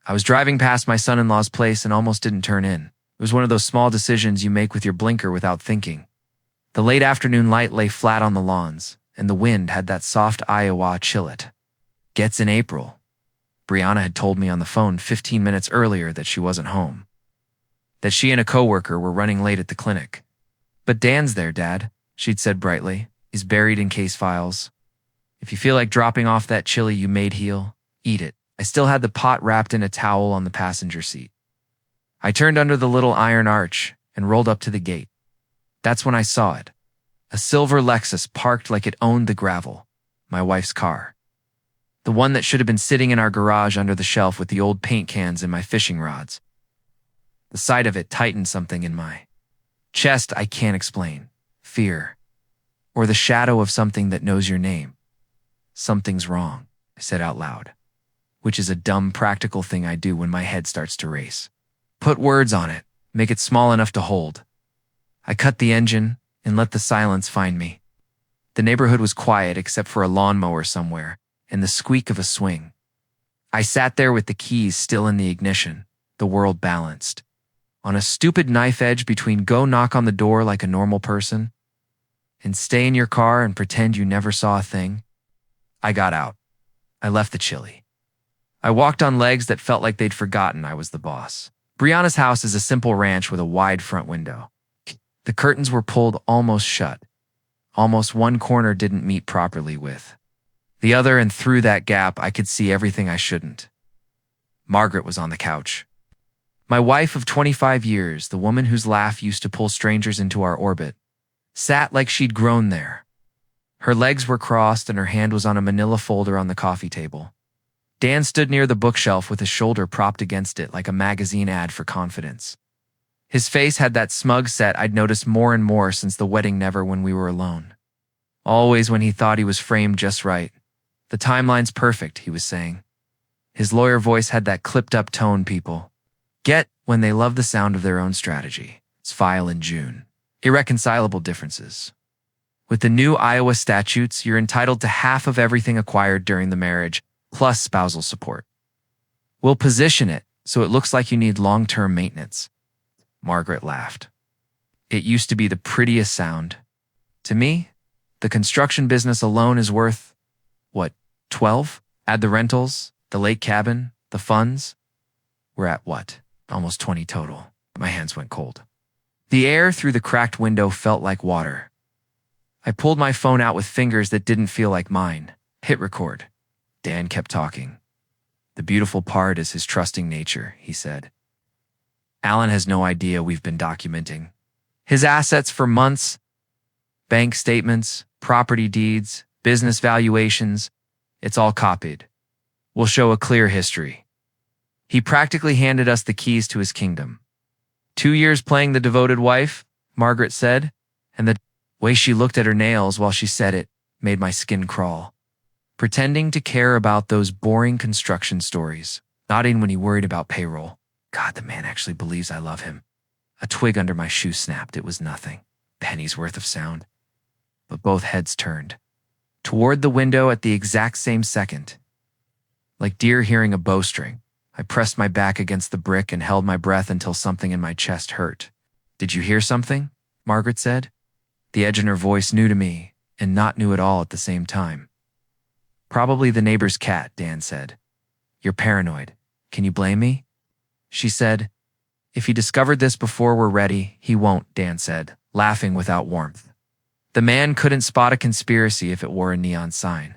I was driving past my son-in-law's place and almost didn't turn in. It was one of those small decisions you make with your blinker without thinking. The late afternoon light lay flat on the lawns, and the wind had that soft Iowa chill it. Gets in April. Brianna had told me on the phone 15 minutes earlier that she wasn't home. That she and a coworker were running late at the clinic. But Dan's there, Dad, she'd said brightly. He's buried in case files. If you feel like dropping off that chili you made heal, eat it. I still had the pot wrapped in a towel on the passenger seat. I turned under the little iron arch and rolled up to the gate. That's when I saw it. A silver Lexus parked like it owned the gravel. My wife's car. The one that should have been sitting in our garage under the shelf with the old paint cans and my fishing rods. The sight of it tightened something in my chest I can't explain. Fear. Or the shadow of something that knows your name. Something's wrong, I said out loud. Which is a dumb practical thing I do when my head starts to race. Put words on it. Make it small enough to hold. I cut the engine and let the silence find me. The neighborhood was quiet except for a lawnmower somewhere and the squeak of a swing. I sat there with the keys still in the ignition, the world balanced. On a stupid knife edge between go knock on the door like a normal person and stay in your car and pretend you never saw a thing. I got out. I left the chili. I walked on legs that felt like they'd forgotten I was the boss. Brianna's house is a simple ranch with a wide front window. The curtains were pulled almost shut. Almost one corner didn't meet properly with the other, and through that gap I could see everything I shouldn't. Margaret was on the couch. My wife of 25 years, the woman whose laugh used to pull strangers into our orbit, sat like she'd grown there. Her legs were crossed and her hand was on a manila folder on the coffee table. Dan stood near the bookshelf with his shoulder propped against it like a magazine ad for confidence. His face had that smug set I'd noticed more and more since the wedding never when we were alone. Always when he thought he was framed just right. The timeline's perfect, he was saying. His lawyer voice had that clipped-up tone people get when they love the sound of their own strategy. It's file in June. Irreconcilable differences. With the new Iowa statutes, you're entitled to half of everything acquired during the marriage, plus spousal support. We'll position it so it looks like you need long-term maintenance. Margaret laughed. It used to be the prettiest sound. To me, the construction business alone is worth, 12? Add the rentals, the lake cabin, the funds. We're at almost 20 total. My hands went cold. The air through the cracked window felt like water. I pulled my phone out with fingers that didn't feel like mine. Hit record. Dan kept talking. The beautiful part is his trusting nature, he said. Alan has no idea we've been documenting his assets for months. Bank statements, property deeds, business valuations. It's all copied. We'll show a clear history. He practically handed us the keys to his kingdom. 2 years playing the devoted wife, Margaret said, and the way she looked at her nails while she said it made my skin crawl. Pretending to care about those boring construction stories, nodding when he worried about payroll. God, the man actually believes I love him. A twig under my shoe snapped. It was nothing. Penny's worth of sound. But both heads turned toward the window at the exact same second. Like deer hearing a bowstring, I pressed my back against the brick and held my breath until something in my chest hurt. Did you hear something? Margaret said. The edge in her voice new to me and not new at all at the same time. Probably the neighbor's cat, Dan said. You're paranoid. Can you blame me? She said. If he discovered this before we're ready, he won't, Dan said, laughing without warmth. The man couldn't spot a conspiracy if it wore a neon sign.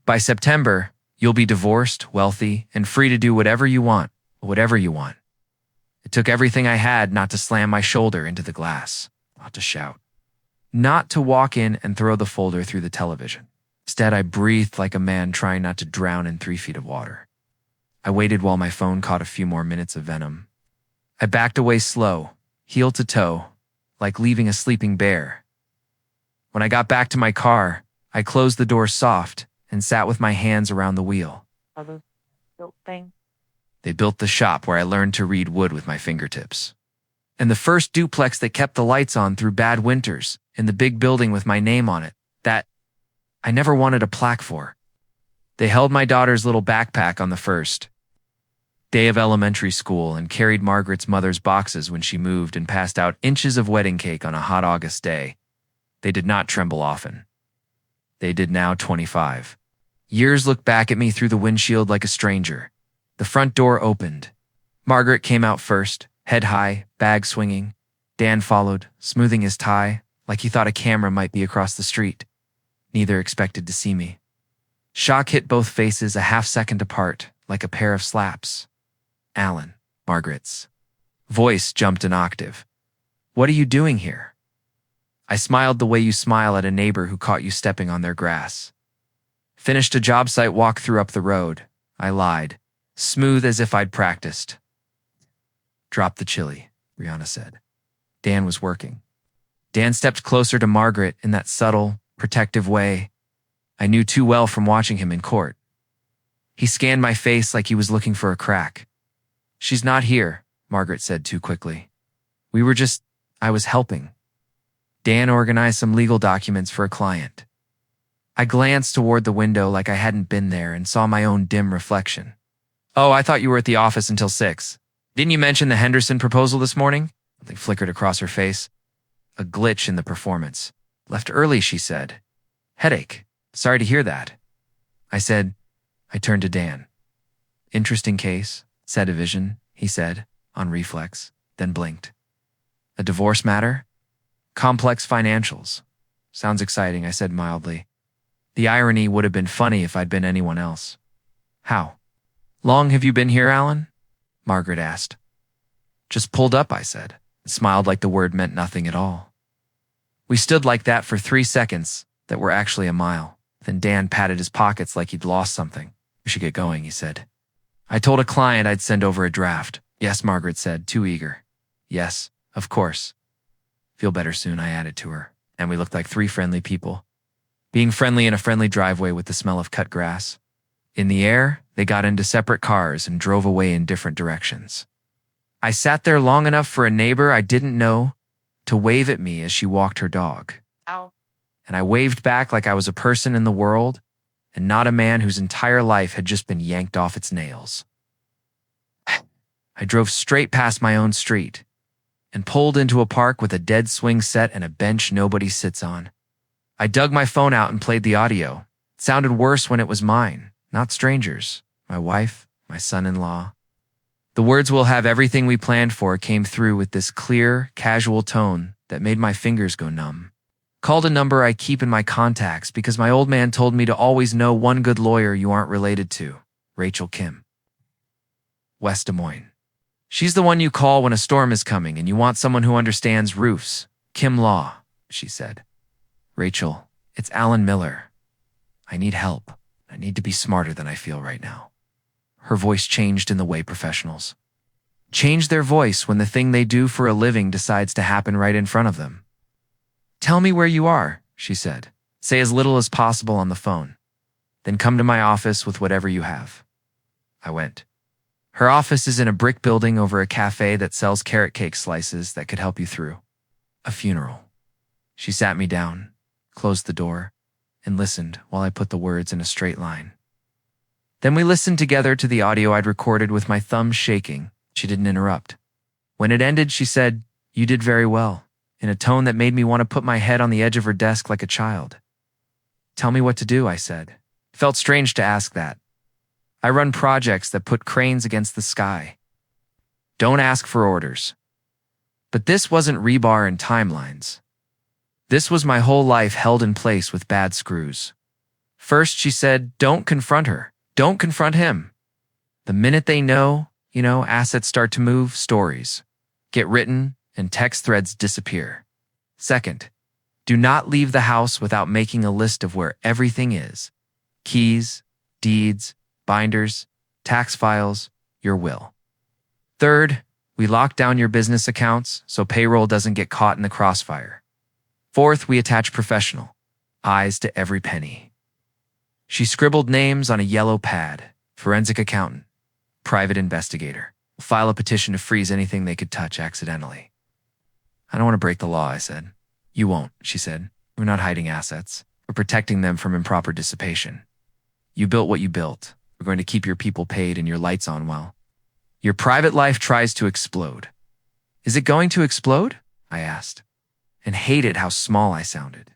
By September, you'll be divorced, wealthy, and free to do whatever you want. It took everything I had not to slam my shoulder into the glass, not to shout, not to walk in and throw the folder through the television. Instead, I breathed like a man trying not to drown in 3 feet of water. I waited while my phone caught a few more minutes of venom. I backed away slow, heel to toe, like leaving a sleeping bear. When I got back to my car, I closed the door soft and sat with my hands around the wheel. They built the shop where I learned to read wood with my fingertips. And the first duplex that kept the lights on through bad winters, in the big building with my name on it, that I never wanted a plaque for. They held my daughter's little backpack on the first. Day of elementary school and carried Margaret's mother's boxes when she moved and passed out inches of wedding cake on a hot August day. They did not tremble often. They did now 25. Years looked back at me through the windshield like a stranger. The front door opened. Margaret came out first, head high, bag swinging. Dan followed, smoothing his tie, like he thought a camera might be across the street. Neither expected to see me. Shock hit both faces a half-second apart, like a pair of slaps. Alan, Margaret's voice jumped an octave. What are you doing here? I smiled the way you smile at a neighbor who caught you stepping on their grass. Finished a job site walkthrough up the road. I lied, smooth as if I'd practiced. Drop the chili, Rihanna said. Dan was working. Dan stepped closer to Margaret in that subtle, protective way I knew too well from watching him in court. He scanned my face like he was looking for a crack. She's not here, Margaret said too quickly. I was helping. Dan organized some legal documents for a client. I glanced toward the window like I hadn't been there and saw my own dim reflection. Oh, I thought you were at the office until 6. Didn't you mention the Henderson proposal this morning? Something flickered across her face. A glitch in the performance. Left early, she said. Headache. Sorry to hear that. I turned to Dan. Interesting case. Set a vision, he said, on reflex, then blinked. A divorce matter? Complex financials. Sounds exciting, I said mildly. The irony would have been funny if I'd been anyone else. How? Long have you been here, Alan? Margaret asked. Just pulled up, I said, and smiled like the word meant nothing at all. We stood like that for 3 seconds that were actually a mile. Then Dan patted his pockets like he'd lost something. We should get going, he said. I told a client I'd send over a draft. Yes, Margaret said, too eager. Yes, of course. Feel better soon, I added to her. And we looked like 3 friendly people. Being friendly in a friendly driveway with the smell of cut grass. In the air, they got into separate cars and drove away in different directions. I sat there long enough for a neighbor I didn't know to wave at me as she walked her dog. Ow. And I waved back like I was a person in the world and not a man whose entire life had just been yanked off its nails. I drove straight past my own street and pulled into a park with a dead swing set and a bench nobody sits on. I dug my phone out and played the audio. It sounded worse when it was mine, not strangers, my wife, my son-in-law. The words "we'll have everything we planned for" came through with this clear, casual tone that made my fingers go numb. Called a number I keep in my contacts because my old man told me to always know one good lawyer you aren't related to, Rachel Kim. West Des Moines. She's the one you call when a storm is coming and you want someone who understands roofs. Kim Law, she said. Rachel, it's Alan Miller. I need help. I need to be smarter than I feel right now. Her voice changed in the way professionals change their voice when the thing they do for a living decides to happen right in front of them. Tell me where you are, she said. Say as little as possible on the phone. Then come to my office with whatever you have. I went. Her office is in a brick building over a cafe that sells carrot cake slices that could help you through a funeral. She sat me down, closed the door, and listened while I put the words in a straight line. Then we listened together to the audio I'd recorded with my thumbs shaking. She didn't interrupt. When it ended, she said, "You did very well," in a tone that made me want to put my head on the edge of her desk like a child. Tell me what to do, I said. It felt strange to ask that. I run projects that put cranes against the sky. Don't ask for orders. But this wasn't rebar and timelines. This was my whole life held in place with bad screws. First, she said, don't confront her. Don't confront him. The minute they know, assets start to move, stories get written, and text threads disappear. Second, do not leave the house without making a list of where everything is. Keys, deeds, binders, tax files, your will. Third, we lock down your business accounts so payroll doesn't get caught in the crossfire. Fourth, we attach professional eyes to every penny. She scribbled names on a yellow pad: forensic accountant, private investigator. File a petition to freeze anything they could touch accidentally. I don't want to break the law, I said. You won't, she said. We're not hiding assets. We're protecting them from improper dissipation. You built what you built. We're going to keep your people paid and your lights on well. Your private life tries to explode. Is it going to explode? I asked, and hated how small I sounded.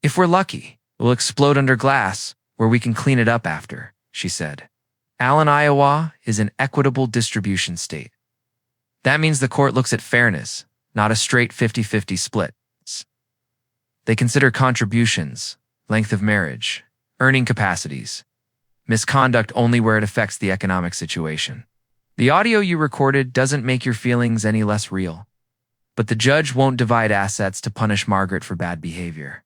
If we're lucky, it will explode under glass, where we can clean it up after, she said. Allen, Iowa is an equitable distribution state. That means the court looks at fairness, not a straight 50-50 split. They consider contributions, length of marriage, earning capacities, misconduct only where it affects the economic situation. The audio you recorded doesn't make your feelings any less real, but the judge won't divide assets to punish Margaret for bad behavior.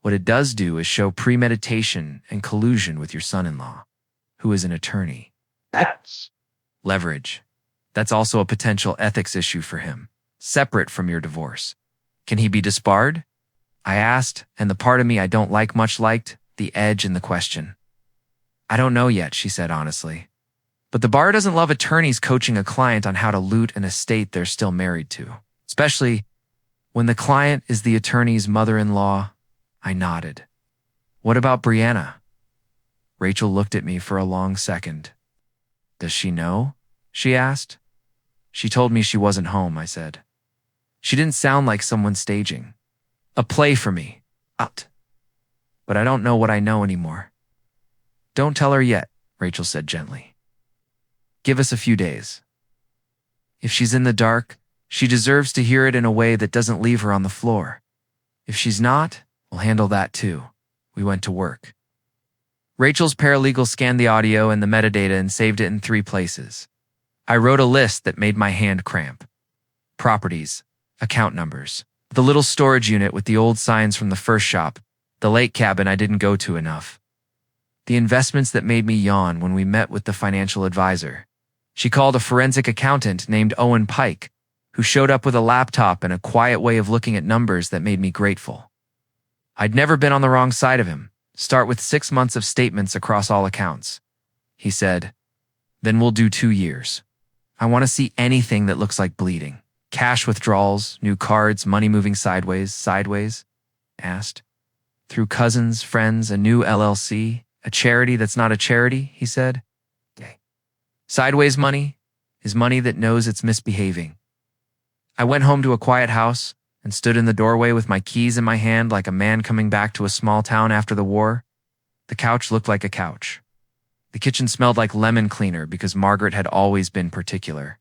What it does do is show premeditation and collusion with your son-in-law, who is an attorney. That's Leverage. That's also a potential ethics issue for him, separate from your divorce. Can he be disbarred? I asked, and the part of me I don't like much liked the edge in the question. I don't know yet, she said honestly. But the bar doesn't love attorneys coaching a client on how to loot an estate they're still married to, especially when the client is the attorney's mother-in-law. I nodded. What about Brianna? Rachel looked at me for a long second. Does she know? She asked. She told me she wasn't home, I said. She didn't sound like someone staging a play for me. But I don't know what I know anymore. Don't tell her yet, Rachel said gently. Give us a few days. If she's in the dark, she deserves to hear it in a way that doesn't leave her on the floor. If she's not, we'll handle that too. We went to work. Rachel's paralegal scanned the audio and the metadata and saved it in 3 places. I wrote a list that made my hand cramp. Properties, account numbers, the little storage unit with the old signs from the first shop, the lake cabin I didn't go to enough. The investments that made me yawn when we met with the financial advisor. She called a forensic accountant named Owen Pike, who showed up with a laptop and a quiet way of looking at numbers that made me grateful. I'd never been on the wrong side of him. Start with 6 months of statements across all accounts. He said, then we'll do 2 years. I want to see anything that looks like bleeding. Cash withdrawals, new cards, money moving sideways, asked. Through cousins, friends, a new LLC, a charity that's not a charity, he said. Okay. Sideways money is money that knows it's misbehaving. I went home to a quiet house and stood in the doorway with my keys in my hand like a man coming back to a small town after the war. The couch looked like a couch. The kitchen smelled like lemon cleaner because Margaret had always been particular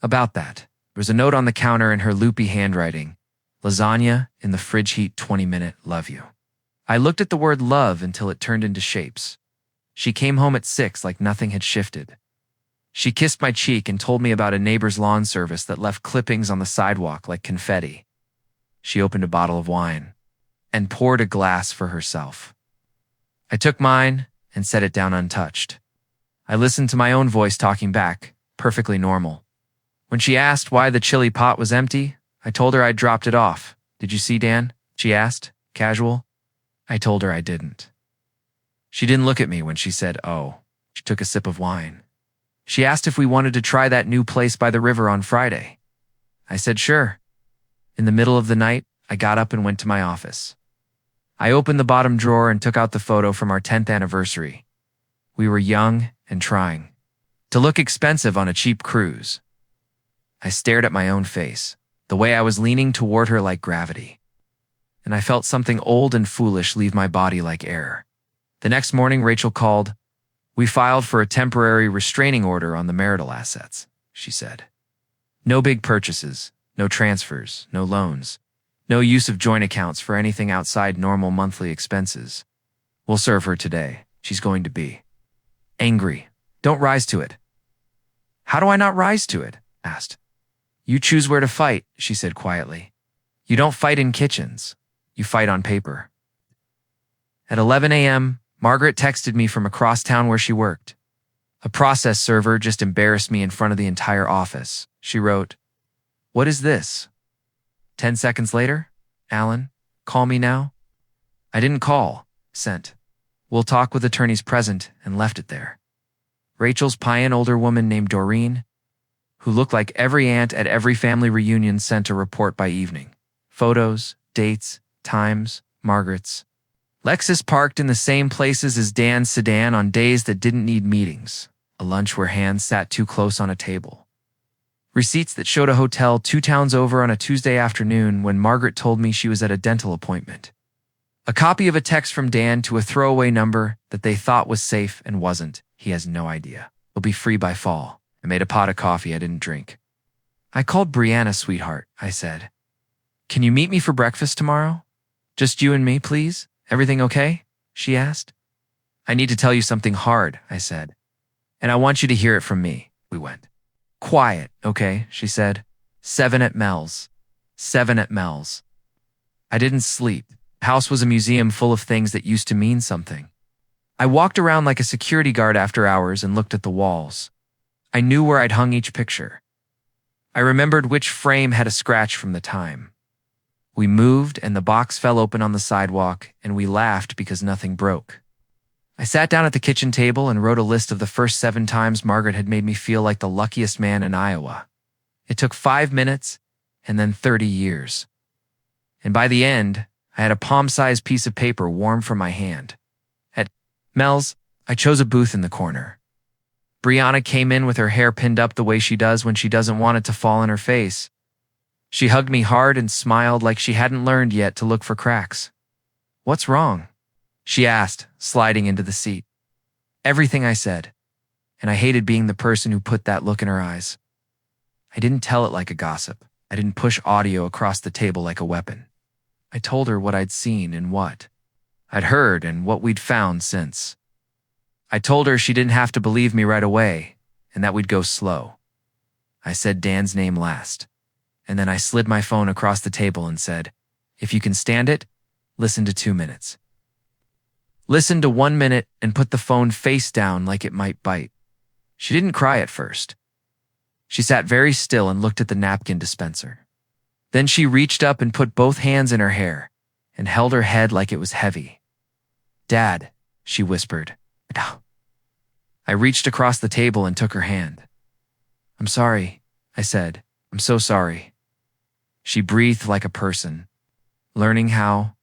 about that. There was a note on the counter in her loopy handwriting. Lasagna in the fridge heat 20-minute, love you. I looked at the word love until it turned into shapes. She came home at 6 like nothing had shifted. She kissed my cheek and told me about a neighbor's lawn service that left clippings on the sidewalk like confetti. She opened a bottle of wine and poured a glass for herself. I took mine and set it down untouched. I listened to my own voice talking back, perfectly normal. When she asked why the chili pot was empty, I told her I'd dropped it off. Did you see Dan? She asked, casual. I told her I didn't. She didn't look at me when she said, oh. She took a sip of wine. She asked if we wanted to try that new place by the river on Friday. I said sure. In the middle of the night, I got up and went to my office. I opened the bottom drawer and took out the photo from our 10th anniversary. We were young and trying to look expensive on a cheap cruise. I stared at my own face, the way I was leaning toward her like gravity. And I felt something old and foolish leave my body like air. The next morning, Rachel called. We filed for a temporary restraining order on the marital assets, she said. No big purchases, no transfers, no loans, no use of joint accounts for anything outside normal monthly expenses. We'll serve her today. She's going to be angry. Don't rise to it. How do I not rise to it? Asked. You choose where to fight, she said quietly. You don't fight in kitchens. You fight on paper. At 11 a.m., Margaret texted me from across town where she worked. A process server just embarrassed me in front of the entire office. She wrote, "What is this?" 10 seconds later, "Alan, call me now." I didn't call. Sent. "We'll talk with attorneys present," and left it there. Rachel's pious older woman named Doreen, who looked like every aunt at every family reunion, sent a report by evening. Photos, dates, times, Margaret's. Lexus parked in the same places as Dan's sedan on days that didn't need meetings. a lunch where hands sat too close on a table. Receipts that showed a hotel 2 towns over on a Tuesday afternoon when Margaret told me she was at a dental appointment. A copy of a text from Dan to a throwaway number that they thought was safe and wasn't. He has no idea. It'll be free by fall. I made a pot of coffee I didn't drink. I called Brianna, sweetheart, I said. Can you meet me for breakfast tomorrow? Just you and me, please? Everything okay? She asked. I need to tell you something hard, I said. And I want you to hear it from me. We went. Quiet, okay, she said. 7 at Mel's. 7 at Mel's. I didn't sleep. The house was a museum full of things that used to mean something. I walked around like a security guard after hours and looked at the walls. I knew where I'd hung each picture. I remembered which frame had a scratch from the time. We moved and the box fell open on the sidewalk and we laughed because nothing broke. I sat down at the kitchen table and wrote a list of the first 7 times Margaret had made me feel like the luckiest man in Iowa. It took 5 minutes and then 30 years. And by the end, I had a palm-sized piece of paper warm from my hand. At Mel's, I chose a booth in the corner. Brianna came in with her hair pinned up the way she does when she doesn't want it to fall in her face. She hugged me hard and smiled like she hadn't learned yet to look for cracks. What's wrong? She asked, sliding into the seat. Everything, I said, and I hated being the person who put that look in her eyes. I didn't tell it like a gossip. I didn't push audio across the table like a weapon. I told her what I'd seen and what I'd heard and what we'd found since. I told her she didn't have to believe me right away and that we'd go slow. I said Dan's name last, and then I slid my phone across the table and said, if you can stand it, listen to 2 minutes. Listen to 1 minute and put the phone face down like it might bite. She didn't cry at first. She sat very still and looked at the napkin dispenser. Then she reached up and put both hands in her hair and held her head like it was heavy. Dad, she whispered. I reached across the table and took her hand. I'm sorry, I said. I'm so sorry. She breathed like a person, learning how.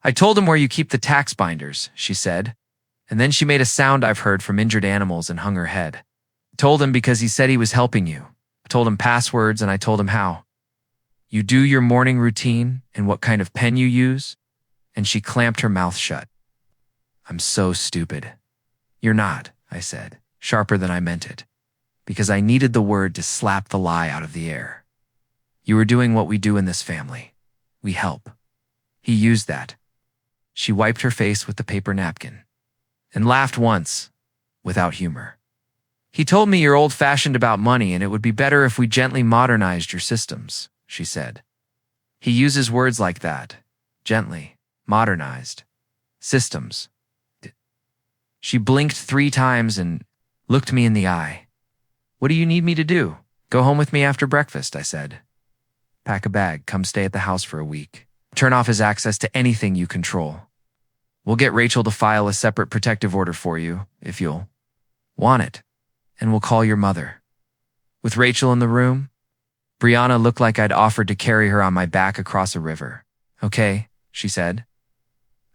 I told him where you keep the tax binders, she said, and then she made a sound I've heard from injured animals and hung her head. I told him because he said he was helping you. I told him passwords and I told him how. You do your morning routine and what kind of pen you use, and she clamped her mouth shut. I'm so stupid. You're not, I said, sharper than I meant it, because I needed the word to slap the lie out of the air. You were doing what we do in this family. We help. He used that. She wiped her face with the paper napkin and laughed once, without humor. He told me you're old-fashioned about money and it would be better if we gently modernized your systems, she said. He uses words like that. Gently, modernized, systems. She blinked 3 times and looked me in the eye. What do you need me to do? Go home with me after breakfast, I said. Pack a bag, come stay at the house for a week. Turn off his access to anything you control. We'll get Rachel to file a separate protective order for you, if you'll want it, and we'll call your mother. With Rachel in the room, Brianna looked like I'd offered to carry her on my back across a river. Okay, she said.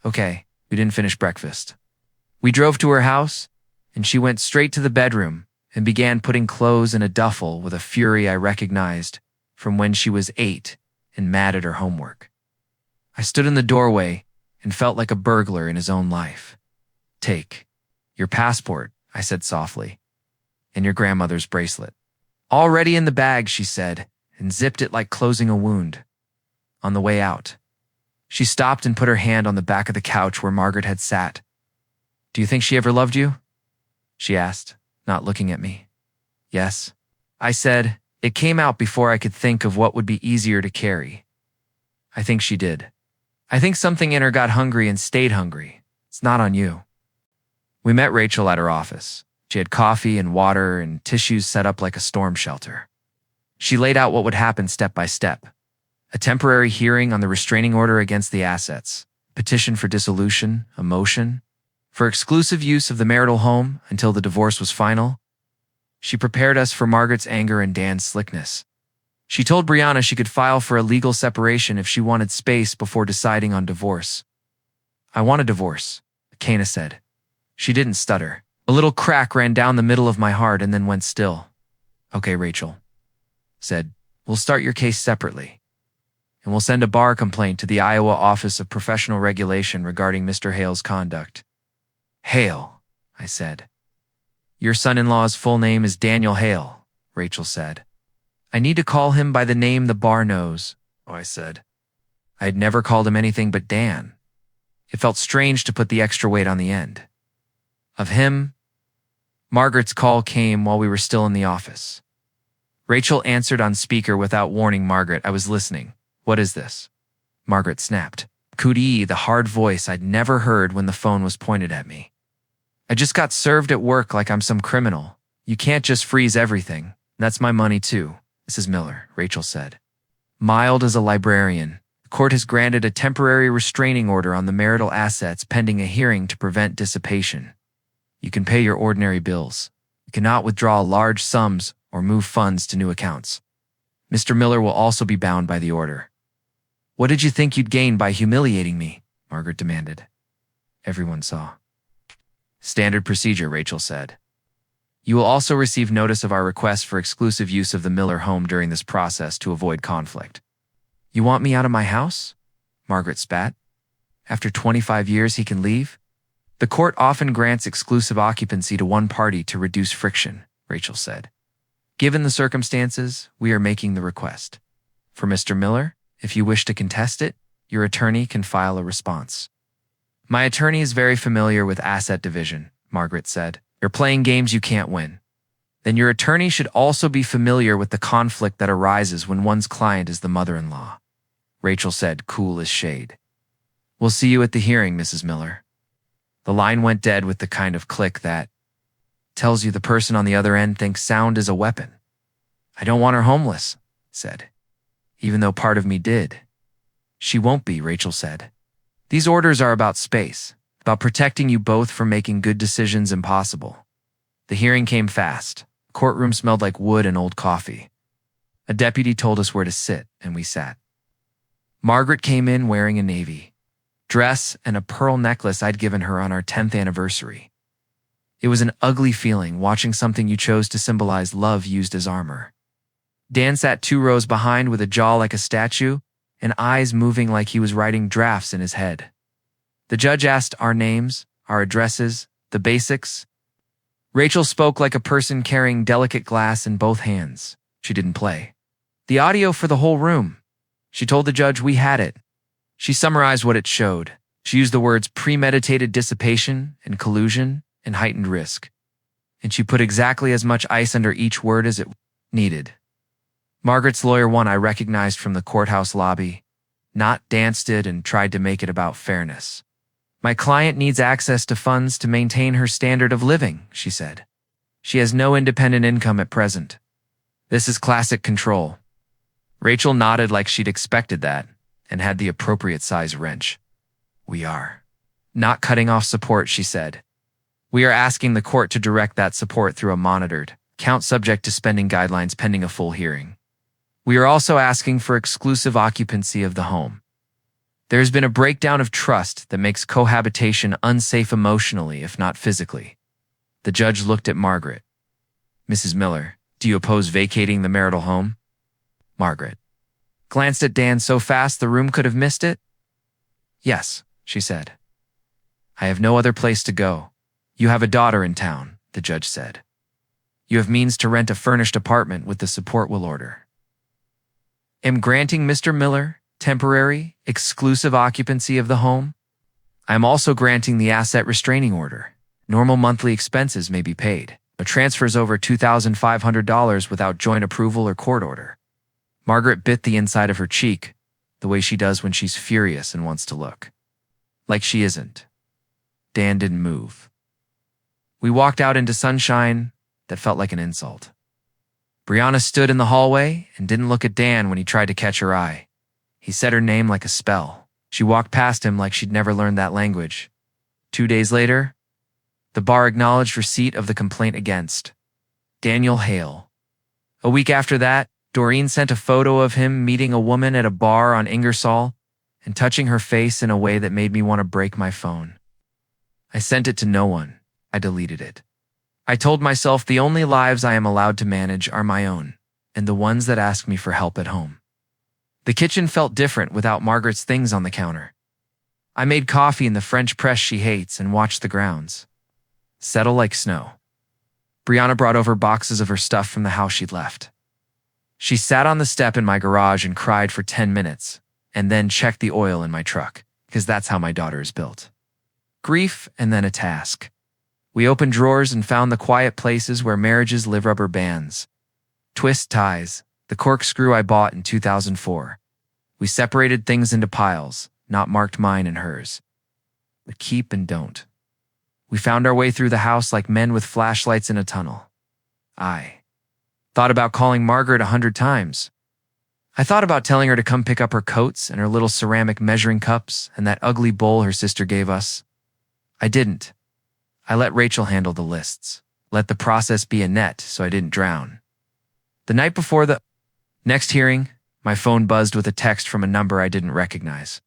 Okay, we didn't finish breakfast. We drove to her house, and she went straight to the bedroom and began putting clothes in a duffel with a fury I recognized from when she was 8 and mad at her homework. I stood in the doorway and felt like a burglar in his own life. Take your passport, I said softly, and your grandmother's bracelet. Already in the bag, she said, and zipped it like closing a wound. On the way out, she stopped and put her hand on the back of the couch where Margaret had sat. Do you think she ever loved you? She asked, not looking at me. Yes, I said. It came out before I could think of what would be easier to carry. I think she did. I think something in her got hungry and stayed hungry. It's not on you. We met Rachel at her office. She had coffee and water and tissues set up like a storm shelter. She laid out what would happen step by step. A temporary hearing on the restraining order against the assets, petition for dissolution, a motion, for exclusive use of the marital home until the divorce was final. She prepared us for Margaret's anger and Dan's slickness. She told Brianna she could file for a legal separation if she wanted space before deciding on divorce. I want a divorce, Kana said. She didn't stutter. A little crack ran down the middle of my heart and then went still. Okay, Rachel said, we'll start your case separately, and we'll send a bar complaint to the Iowa Office of Professional Regulation regarding Mr. Hale's conduct. Hale, I said. Your son-in-law's full name is Daniel Hale, Rachel said. I need to call him by the name the bar knows, I said. I had never called him anything but Dan. It felt strange to put the extra weight on the end. Of him, Margaret's call came while we were still in the office. Rachel answered on speaker without warning Margaret I was listening. What is this? Margaret snapped. Cootie, the hard voice I'd never heard when the phone was pointed at me. I just got served at work like I'm some criminal. You can't just freeze everything. That's my money too, Mrs. Miller, Rachel said. Mild as a librarian, the court has granted a temporary restraining order on the marital assets pending a hearing to prevent dissipation. You can pay your ordinary bills. You cannot withdraw large sums or move funds to new accounts. Mr. Miller will also be bound by the order. What did you think you'd gain by humiliating me? Margaret demanded. Everyone saw. Standard procedure, Rachel said. You will also receive notice of our request for exclusive use of the Miller home during this process to avoid conflict. You want me out of my house? Margaret spat. After 25 years, he can leave? The court often grants exclusive occupancy to one party to reduce friction, Rachel said. Given the circumstances, we are making the request. For Mr. Miller, if you wish to contest it, your attorney can file a response. My attorney is very familiar with asset division, Margaret said. You're playing games you can't win. Then your attorney should also be familiar with the conflict that arises when one's client is the mother-in-law. Rachel said, cool as shade. We'll see you at the hearing, Mrs. Miller. The line went dead with the kind of click that tells you the person on the other end thinks sound is a weapon. I don't want her homeless, said. Even though part of me did. She won't be, Rachel said. These orders are about space, about protecting you both from making good decisions impossible. The hearing came fast. The courtroom smelled like wood and old coffee. A deputy told us where to sit, and we sat. Margaret came in wearing a navy dress and a pearl necklace I'd given her on our 10th anniversary. It was an ugly feeling watching something you chose to symbolize love used as armor. Dan sat 2 rows behind with a jaw like a statue and eyes moving like he was writing drafts in his head. The judge asked our names, our addresses, the basics. Rachel spoke like a person carrying delicate glass in both hands. She didn't play. The audio for the whole room. She told the judge we had it. She summarized what it showed. She used the words premeditated dissipation and collusion and heightened risk. And she put exactly as much ice under each word as it needed. Margaret's lawyer, one I recognized from the courthouse lobby, not danced it and tried to make it about fairness. My client needs access to funds to maintain her standard of living, she said. She has no independent income at present. This is classic control. Rachel nodded like she'd expected that and had the appropriate size wrench. We are not cutting off support, she said. We are asking the court to direct that support through a monitored account subject to spending guidelines pending a full hearing. We are also asking for exclusive occupancy of the home. There has been a breakdown of trust that makes cohabitation unsafe emotionally, if not physically. The judge looked at Margaret. Mrs. Miller, do you oppose vacating the marital home? Margaret glanced at Dan so fast the room could have missed it. Yes, she said. I have no other place to go. You have a daughter in town, the judge said. You have means to rent a furnished apartment with the support we'll order. Am granting Mr. Miller temporary, exclusive occupancy of the home. I am also granting the asset restraining order. Normal monthly expenses may be paid, but transfers over $2,500 without joint approval or court order. Margaret bit the inside of her cheek, the way she does when she's furious and wants to look. Like she isn't. Dan didn't move. We walked out into sunshine that felt like an insult. Brianna stood in the hallway and didn't look at Dan when he tried to catch her eye. He said her name like a spell. She walked past him like she'd never learned that language. 2 days later, the bar acknowledged receipt of the complaint against Daniel Hale. A week after that, Doreen sent a photo of him meeting a woman at a bar on Ingersoll and touching her face in a way that made me want to break my phone. I sent it to no one. I deleted it. I told myself the only lives I am allowed to manage are my own, and the ones that ask me for help at home. The kitchen felt different without Margaret's things on the counter. I made coffee in the French press she hates and watched the grounds settle like snow. Brianna brought over boxes of her stuff from the house she'd left. She sat on the step in my garage and cried for 10 minutes, and then checked the oil in my truck, because that's how my daughter is built. Grief and then a task. We opened drawers and found the quiet places where marriages live: rubber bands, twist ties, the corkscrew I bought in 2004. We separated things into piles, not marked mine and hers, but keep and don't. We found our way through the house like men with flashlights in a tunnel. I thought about calling Margaret 100 times. I thought about telling her to come pick up her coats and her little ceramic measuring cups and that ugly bowl her sister gave us. I didn't. I let Rachel handle the lists, let the process be a net so I didn't drown. The night before the next hearing, my phone buzzed with a text from a number I didn't recognize.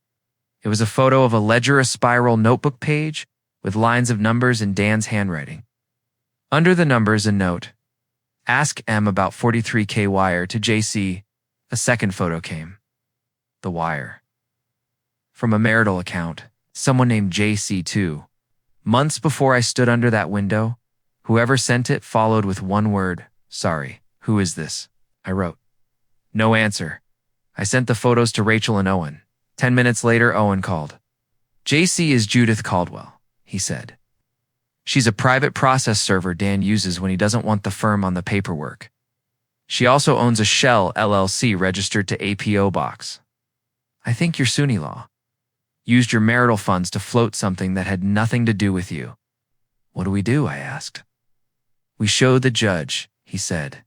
It was a photo of a ledger, a spiral notebook page with lines of numbers in Dan's handwriting. Under the numbers, a note: ask M about 43K wire to JC. A second photo came. The wire. From a marital account, someone named JC too. Months before I stood under that window, whoever sent it followed with one word: sorry. Who is this? I wrote. No answer. I sent the photos to Rachel and Owen. 10 minutes later, Owen called. JC is Judith Caldwell, he said. She's a private process server Dan uses when he doesn't want the firm on the paperwork. She also owns a Shell LLC registered to APO box. I think your Sunni-law used your marital funds to float something that had nothing to do with you. What do we do? I asked. We showed the judge, he said.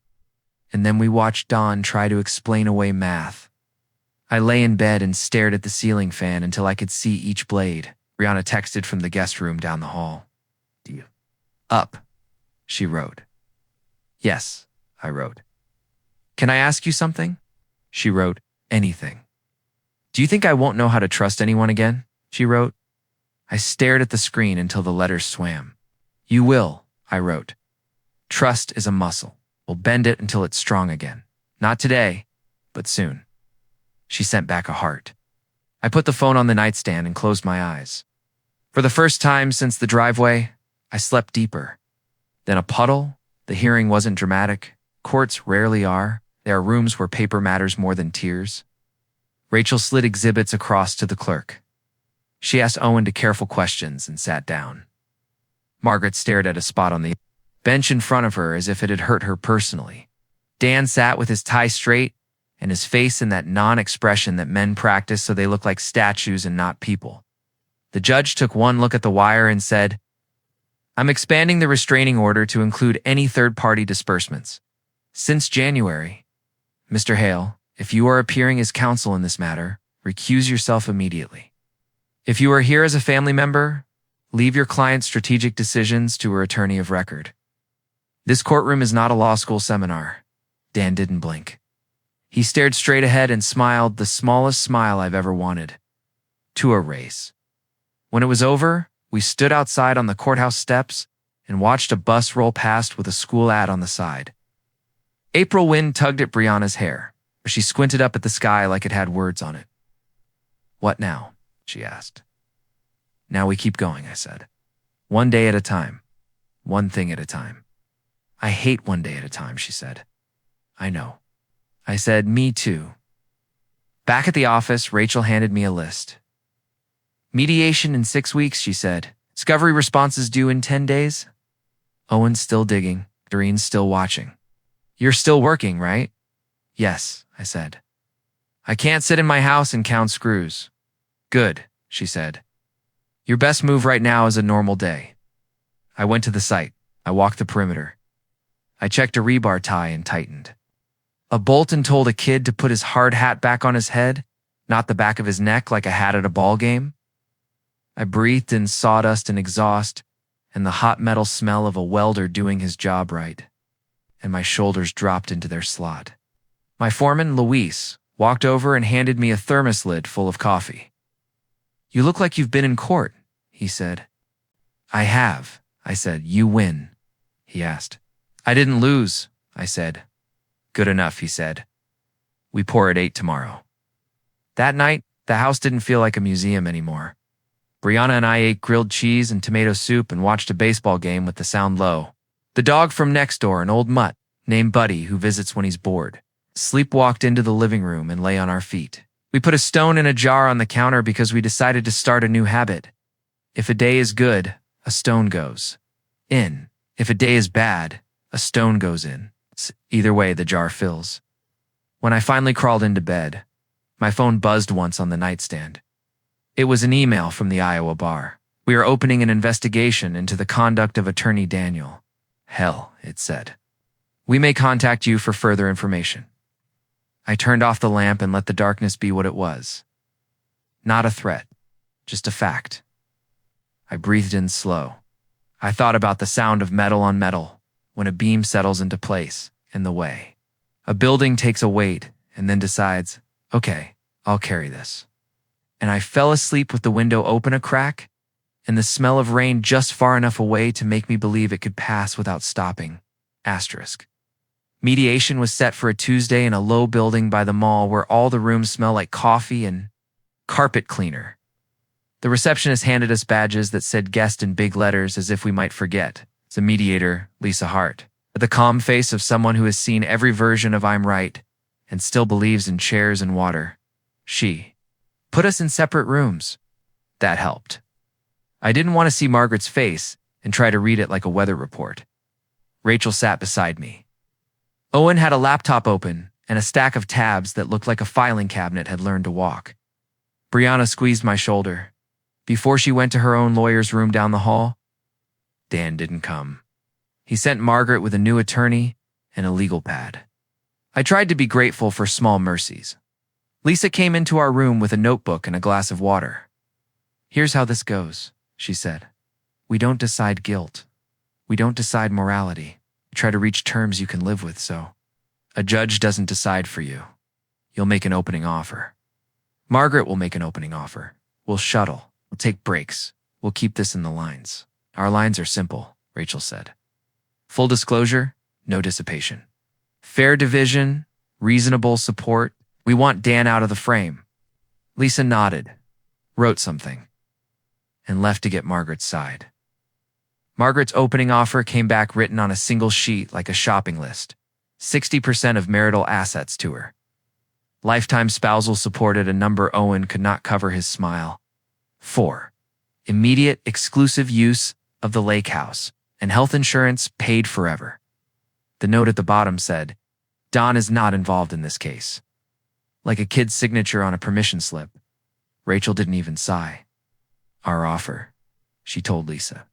And then we watched Don try to explain away math. I lay in bed and stared at the ceiling fan until I could see each blade. Brianna texted from the guest room down the hall. Do you? Up, she wrote. Yes, I wrote. Can I ask you something? She wrote. Anything. Do you think I won't know how to trust anyone again? She wrote. I stared at the screen until the letters swam. You will, I wrote. Trust is a muscle. We'll bend it until it's strong again. Not today, but soon. She sent back a heart. I put the phone on the nightstand and closed my eyes. For the first time since the driveway, I slept deeper. Then a puddle. The hearing wasn't dramatic. Courts rarely are. There are rooms where paper matters more than tears. Rachel slid exhibits across to the clerk. She asked Owen to careful questions and sat down. Margaret stared at a spot on the bench in front of her as if it had hurt her personally. Dan sat with his tie straight and his face in that non-expression that men practice so they look like statues and not people. The judge took one look at the wire and said, I'm expanding the restraining order to include any third-party disbursements. Since January, Mr. Hale, if you are appearing as counsel in this matter, recuse yourself immediately. If you are here as a family member, leave your client's strategic decisions to her attorney of record. This courtroom is not a law school seminar. Dan didn't blink. He stared straight ahead and smiled the smallest smile I've ever wanted. To a race. When it was over, we stood outside on the courthouse steps and watched a bus roll past with a school ad on the side. April wind tugged at Brianna's hair. She squinted up at the sky like it had words on it. What now? She asked. Now we keep going, I said. One day at a time. One thing at a time. I hate one day at a time, she said. I know. I said, me too. Back at the office, Rachel handed me a list. Mediation in 6 weeks, she said. Discovery responses due in 10 days. Owen's still digging. Doreen's still watching. You're still working, right? Yes, I said. I can't sit in my house and count screws. Good, she said. Your best move right now is a normal day. I went to the site. I walked the perimeter. I checked a rebar tie and tightened. A bolt and told a kid to put his hard hat back on his head, not the back of his neck like a hat at a ball game. I breathed in sawdust and exhaust and the hot metal smell of a welder doing his job right, and my shoulders dropped into their slot. My foreman, Luis, walked over and handed me a thermos lid full of coffee. You look like you've been in court, he said. I have, I said. You win. he asked. I didn't lose, I said. Good enough, he said. We pour at 8 tomorrow. That night, the house didn't feel like a museum anymore. Brianna and I ate grilled cheese and tomato soup and watched a baseball game with the sound low. The dog from next door, an old mutt named Buddy who visits when he's bored, sleepwalked into the living room and lay on our feet. We put a stone in a jar on the counter because we decided to start a new habit. If a day is good, a stone goes in. If a day is bad, a stone goes in. Either way, the jar fills. When I finally crawled into bed, my phone buzzed once on the nightstand. It was an email from the Iowa bar. We are opening an investigation into the conduct of Attorney Daniel. Hell, it said. We may contact you for further information. I turned off the lamp and let the darkness be what it was. Not a threat, just a fact. I breathed in slow. I thought about the sound of metal on metal when a beam settles into place in the way. A building takes a weight and then decides, okay, I'll carry this. And I fell asleep with the window open a crack and the smell of rain just far enough away to make me believe it could pass without stopping. Asterisk. Mediation was set for a Tuesday in a low building by the mall where all the rooms smell like coffee and carpet cleaner. The receptionist handed us badges that said guest in big letters as if we might forget. The mediator, Lisa Hart. The calm face of someone who has seen every version of I'm right and still believes in chairs and water. She put us in separate rooms. That helped. I didn't want to see Margaret's face and try to read it like a weather report. Rachel sat beside me. Owen had a laptop open and a stack of tabs that looked like a filing cabinet had learned to walk. Brianna squeezed my shoulder. Before she went to her own lawyer's room down the hall, Dan didn't come. He sent Margaret with a new attorney and a legal pad. I tried to be grateful for small mercies. Lisa came into our room with a notebook and a glass of water. Here's how this goes, she said. We don't decide guilt. We don't decide morality. We try to reach terms you can live with, so a judge doesn't decide for you. You'll make an opening offer. Margaret will make an opening offer. We'll shuttle. We'll take breaks. We'll keep this in the lines. Our lines are simple, Rachel said. Full disclosure, no dissipation. Fair division, reasonable support. We want Dan out of the frame. Lisa nodded, wrote something, and left to get Margaret's side. Margaret's opening offer came back written on a single sheet like a shopping list. 60% of marital assets to her. Lifetime spousal support at a number Owen could not cover his smile. 4. Immediate exclusive use of the lake house and health insurance paid forever. The note at the bottom said, Don is not involved in this case. Like a kid's signature on a permission slip. Rachel didn't even sigh. Our offer, she told Lisa.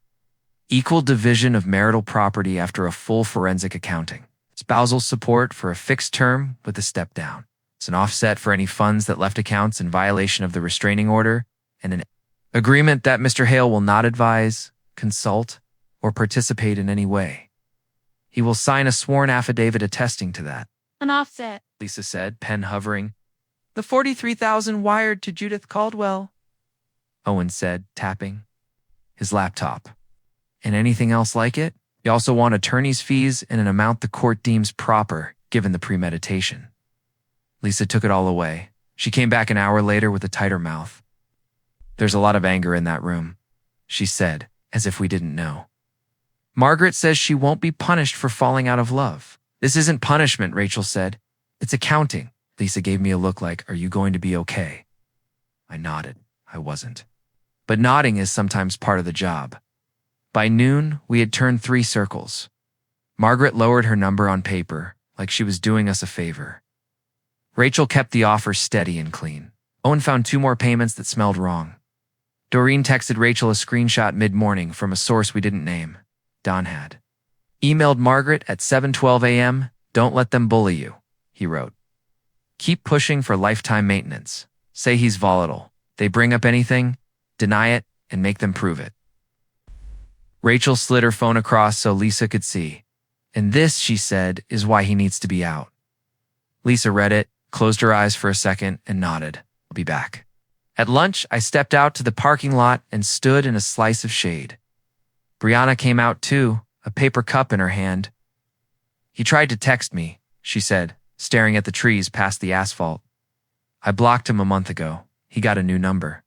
Equal division of marital property after a full forensic accounting. Spousal support for a fixed term with a step down. It's an offset for any funds that left accounts in violation of the restraining order, and an agreement that Mr. Hale will not advise, consult, or participate in any way. He will sign a sworn affidavit attesting to that. An offset, Lisa said, pen hovering. The $43,000 wired to Judith Caldwell, Owen said, tapping his laptop. And anything else like it? We also want attorney's fees and an amount the court deems proper, given the premeditation. Lisa took it all away. She came back an hour later with a tighter mouth. There's a lot of anger in that room, she said, as if we didn't know. Margaret says she won't be punished for falling out of love. This isn't punishment, Rachel said. It's accounting. Lisa gave me a look like, are you going to be okay? I nodded. I wasn't. But nodding is sometimes part of the job. By noon, we had turned 3 circles. Margaret lowered her number on paper, like she was doing us a favor. Rachel kept the offer steady and clean. Owen found 2 more payments that smelled wrong. Doreen texted Rachel a screenshot mid-morning from a source we didn't name. Don had. Emailed Margaret at 7:12 a.m. Don't let them bully you, he wrote. Keep pushing for lifetime maintenance. Say he's volatile. They bring up anything, deny it, and make them prove it. Rachel slid her phone across so Lisa could see. And this, she said, is why he needs to be out. Lisa read it, closed her eyes for a second, and nodded. I'll be back. At lunch, I stepped out to the parking lot and stood in a slice of shade. Brianna came out too, a paper cup in her hand. "He tried to text me," she said, staring at the trees past the asphalt. "I blocked him a month ago. He got a new number."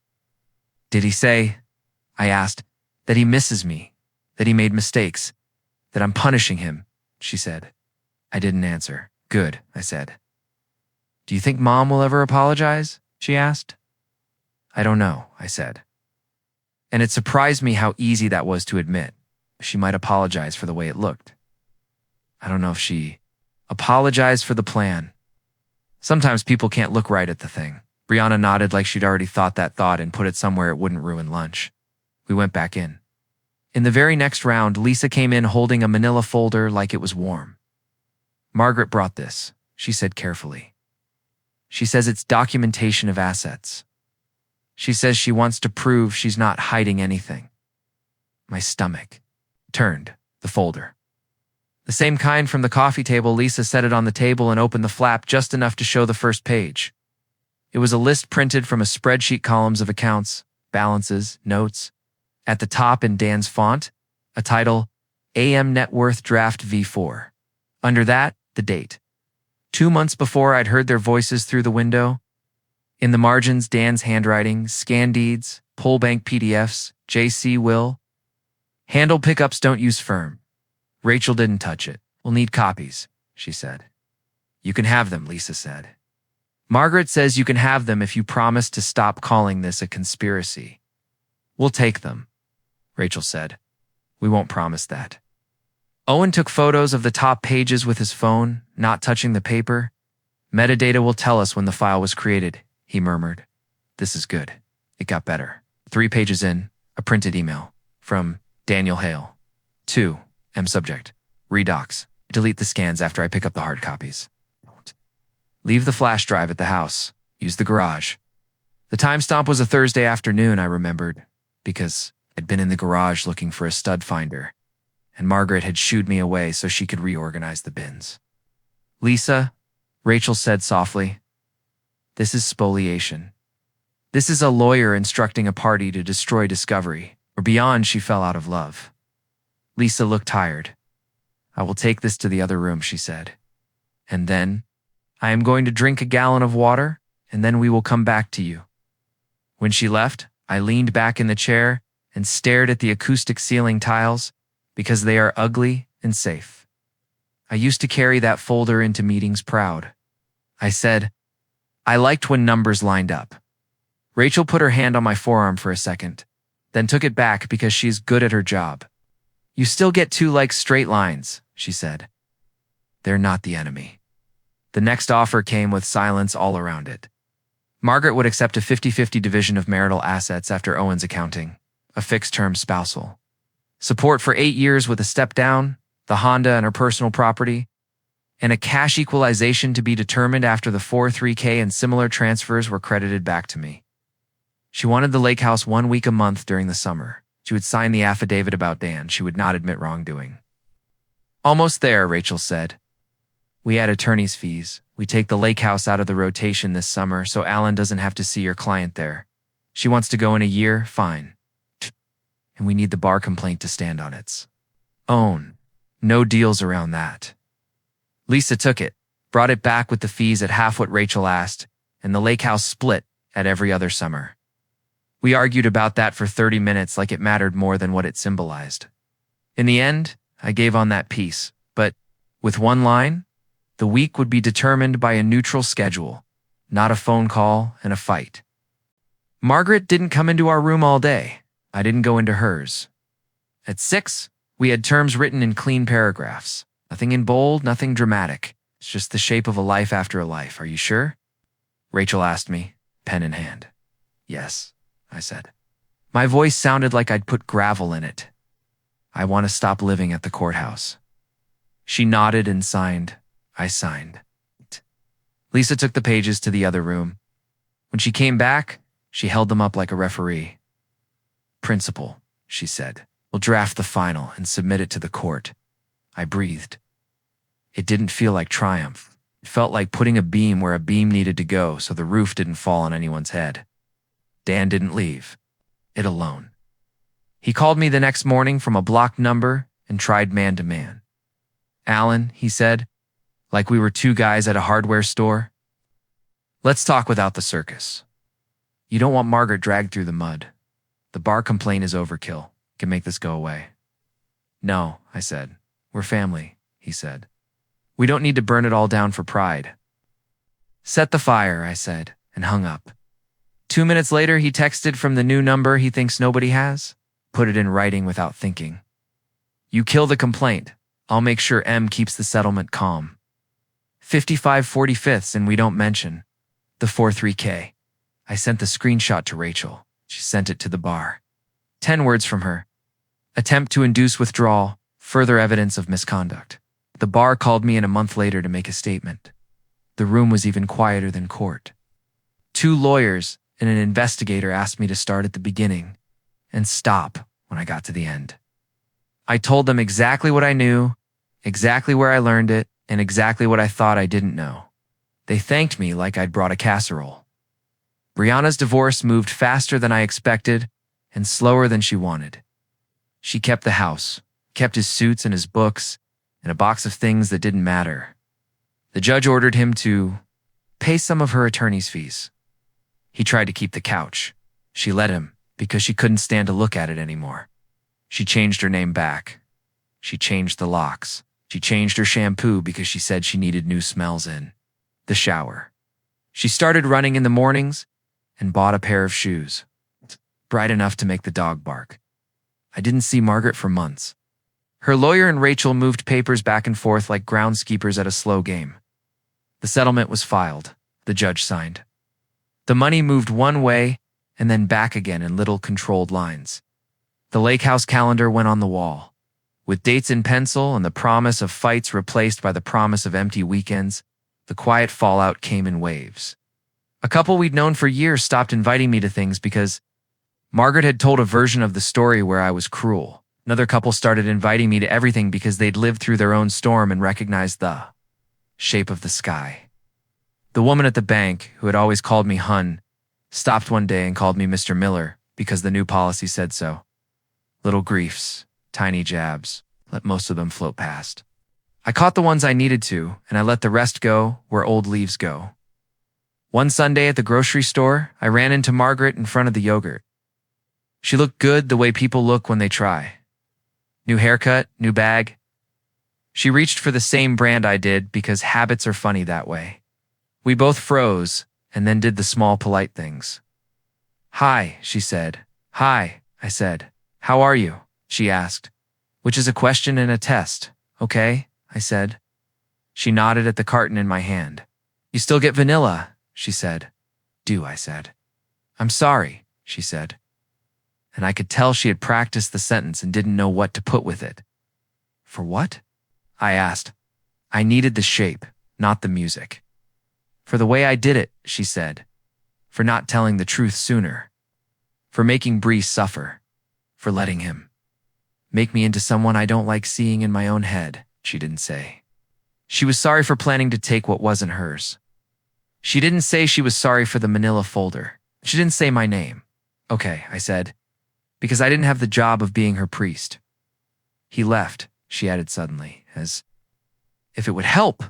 "Did he say," I asked, "that he misses me, that he made mistakes, that I'm punishing him?" she said. I didn't answer. "Good," I said. "Do you think Mom will ever apologize?" she asked. "I don't know," I said. And it surprised me how easy that was to admit. She might apologize for the way it looked. I don't know if she apologized for the plan. Sometimes people can't look right at the thing. Brianna nodded like she'd already thought that thought and put it somewhere it wouldn't ruin lunch. We went back in. In the very next round, Lisa came in holding a manila folder like it was warm. "Margaret brought this," she said carefully. "She says it's documentation of assets. She says she wants to prove she's not hiding anything." My stomach turned. The folder. The same kind from the coffee table. Lisa set it on the table and opened the flap just enough to show the first page. It was a list printed from a spreadsheet, columns of accounts, balances, notes. At the top in Dan's font, a title, AM Net Worth Draft V4. Under that, the date. 2 months before I'd heard their voices through the window. In the margins, Dan's handwriting, scan deeds, pull bank PDFs, JC will. Handle pickups, don't use firm. Rachel didn't touch it. "We'll need copies," she said. "You can have them," Lisa said. "Margaret says you can have them if you promise to stop calling this a conspiracy." "We'll take them," Rachel said. "We won't promise that." Owen took photos of the top pages with his phone, not touching the paper. "Metadata will tell us when the file was created," he murmured. "This is good." It got better. 3 pages in, a printed email from Daniel Hale. 2. M subject. Redox. Delete the scans after I pick up the hard copies. Leave the flash drive at the house. Use the garage. The timestamp was a Thursday afternoon, I remembered, because I'd been in the garage looking for a stud finder, and Margaret had shooed me away so she could reorganize the bins. "Lisa," Rachel said softly, "this is spoliation. This is a lawyer instructing a party to destroy discovery." Or beyond, she fell out of love. Lisa looked tired. "I will take this to the other room," she said. "And then, I am going to drink a gallon of water, and then we will come back to you." When she left, I leaned back in the chair and stared at the acoustic ceiling tiles because they are ugly and safe. I used to carry that folder into meetings proud. I said, "I liked when numbers lined up." Rachel put her hand on my forearm for a second, then took it back because she's good at her job. "You still get 2 like straight lines," she said. "They're not the enemy." The next offer came with silence all around it. Margaret would accept a 50-50 division of marital assets after Owen's accounting, a fixed-term spousal. Support for 8 years with a step down, the Honda and her personal property, and a cash equalization to be determined after the 403k and similar transfers were credited back to me. She wanted the lake house 1 week a month during the summer. She would sign the affidavit about Dan. She would not admit wrongdoing. "Almost there," Rachel said. "We add attorney's fees. We take the lake house out of the rotation this summer so Alan doesn't have to see your client there. She wants to go in a year, fine. And we need the bar complaint to stand on its own. No deals around that." Lisa took it, brought it back with the fees at half what Rachel asked, and the lake house split at every other summer. We argued about that for 30 minutes like it mattered more than what it symbolized. In the end, I gave on that piece, but with one line, the week would be determined by a neutral schedule, not a phone call and a fight. Margaret didn't come into our room all day. I didn't go into hers. At 6, we had terms written in clean paragraphs. Nothing in bold, nothing dramatic. It's just the shape of a life after a life. "Are you sure?" Rachel asked me, pen in hand. "Yes," I said. My voice sounded like I'd put gravel in it. "I want to stop living at the courthouse." She nodded and signed. I signed. Lisa took the pages to the other room. When she came back, she held them up like a referee. "Principal," she said, "will draft the final and submit it to the court." I breathed. It didn't feel like triumph. It felt like putting a beam where a beam needed to go so the roof didn't fall on anyone's head. Dan didn't leave. It alone. He called me the next morning from a blocked number and tried man to man. "Alan," he said, like we were two guys at a hardware store, "let's talk without the circus. You don't want Margaret dragged through the mud. The bar complaint is overkill. Can make this go away." "No," I said. "We're family," he said. "We don't need to burn it all down for pride." "Set the fire," I said, and hung up. 2 minutes later, he texted from the new number he thinks nobody has. Put it in writing without thinking. "You kill the complaint. I'll make sure M keeps the settlement calm. 55/45 and we don't mention the 43K. I sent the screenshot to Rachel. She sent it to the bar. 10 words from her. Attempt to induce withdrawal, further evidence of misconduct. The bar called me in a month later to make a statement. The room was even quieter than court. 2 lawyers and an investigator asked me to start at the beginning and stop when I got to the end. I told them exactly what I knew, exactly where I learned it, and exactly what I thought I didn't know. They thanked me like I'd brought a casserole. Brianna's divorce moved faster than I expected and slower than she wanted. She kept the house, kept his suits and his books, and a box of things that didn't matter. The judge ordered him to pay some of her attorney's fees. He tried to keep the couch. She let him because she couldn't stand to look at it anymore. She changed her name back. She changed the locks. She changed her shampoo because she said she needed new smells in the shower. She started running in the mornings and bought a pair of shoes, bright enough to make the dog bark. I didn't see Margaret for months. Her lawyer and Rachel moved papers back and forth like groundskeepers at a slow game. The settlement was filed. The judge signed. The money moved one way and then back again in little controlled lines. The lake house calendar went on the wall. With dates in pencil and the promise of fights replaced by the promise of empty weekends, the quiet fallout came in waves. A couple we'd known for years stopped inviting me to things because Margaret had told a version of the story where I was cruel. Another couple started inviting me to everything because they'd lived through their own storm and recognized the shape of the sky. The woman at the bank, who had always called me Hun, stopped one day and called me Mr. Miller because the new policy said so. Little griefs, tiny jabs, let most of them float past. I caught the ones I needed to, and I let the rest go where old leaves go. One Sunday at the grocery store, I ran into Margaret in front of the yogurt. She looked good the way people look when they try. New haircut, new bag. She reached for the same brand I did because habits are funny that way. We both froze and then did the small polite things. "Hi," she said. "Hi," I said. "How are you?" she asked, which is a question and a test. "Okay," I said. She nodded at the carton in my hand. "You still get vanilla?" she said. "Do," I said. "I'm sorry," she said. And I could tell she had practiced the sentence and didn't know what to put with it. "For what?" I asked. "I needed the shape, not the music." "For the way I did it," she said. "For not telling the truth sooner. For making Bree suffer. For letting him make me into someone I don't like seeing in my own head," she didn't say. She was sorry for planning to take what wasn't hers. She didn't say she was sorry for the manila folder. She didn't say my name. "Okay," I said, because I didn't have the job of being her priest. "He left," she added suddenly, as if it would help.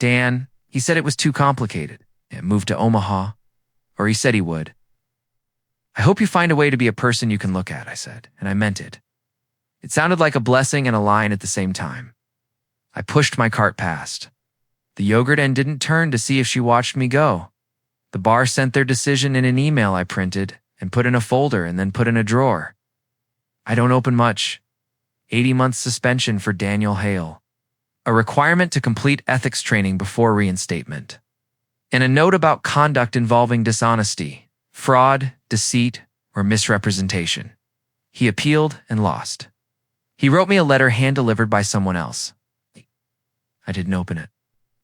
"Dan, he said it was too complicated. Moved to Omaha, or he said he would." "I hope you find a way to be a person you can look at," I said, and I meant it. It sounded like a blessing and a line at the same time. I pushed my cart past. The yogurt end didn't turn to see if she watched me go. The bar sent their decision in an email I printed and put in a folder and then put in a drawer. I don't open much. 80-month suspension for Daniel Hale. A requirement to complete ethics training before reinstatement. And a note about conduct involving dishonesty, fraud, deceit, or misrepresentation. He appealed and lost. He wrote me a letter hand-delivered by someone else. I didn't open it.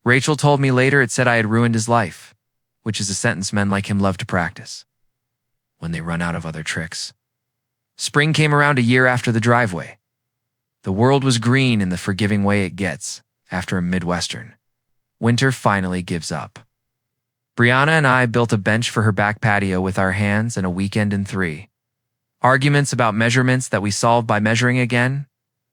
Rachel told me later it said I had ruined his life, which is a sentence men like him love to practice when they run out of other tricks. Spring came around a year after the driveway. The world was green in the forgiving way it gets after a Midwestern. Winter finally gives up. Brianna and I built a bench for her back patio with our hands and a weekend in 3. Arguments about measurements that we solved by measuring again.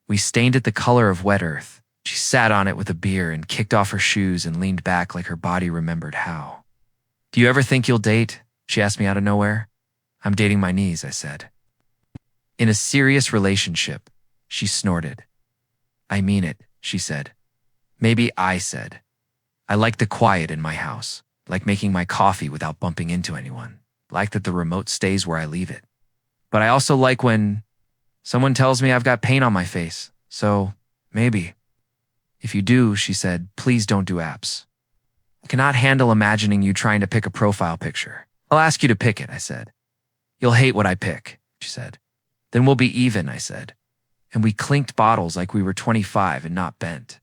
We stained it the color of wet earth. She sat on it with a beer and kicked off her shoes and leaned back like her body remembered how. Do you ever think you'll date? She asked me out of nowhere. I'm dating my knees, I said. In a serious relationship, she snorted. I mean it, she said. Maybe I said. I like the quiet in my house, like making my coffee without bumping into anyone, like that the remote stays where I leave it. But I also like when someone tells me I've got paint on my face, so maybe. If you do, she said, please don't do apps. I cannot handle imagining you trying to pick a profile picture. I'll ask you to pick it, I said. You'll hate what I pick, she said. Then we'll be even, I said. And we clinked bottles like we were 25 and not bent.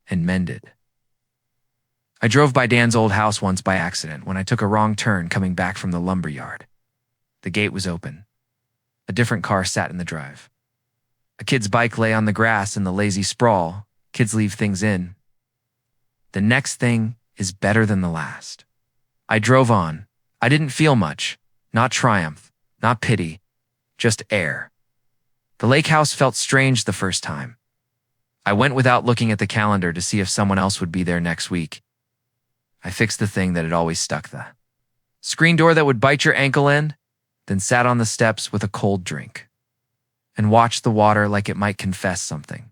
And mended. I drove by Dan's old house once by accident when I took a wrong turn coming back from the lumber yard. The gate was open. A different car sat in the drive. A kid's bike lay on the grass in the lazy sprawl. Kids leave things in. The next thing is better than the last. I drove on. I didn't feel much. Not triumph. Not pity. Just air. The lake house felt strange the first time. I went without looking at the calendar to see if someone else would be there next week. I fixed the thing that had always stuck the screen door that would bite your ankle in, then sat on the steps with a cold drink and watched the water like it might confess something.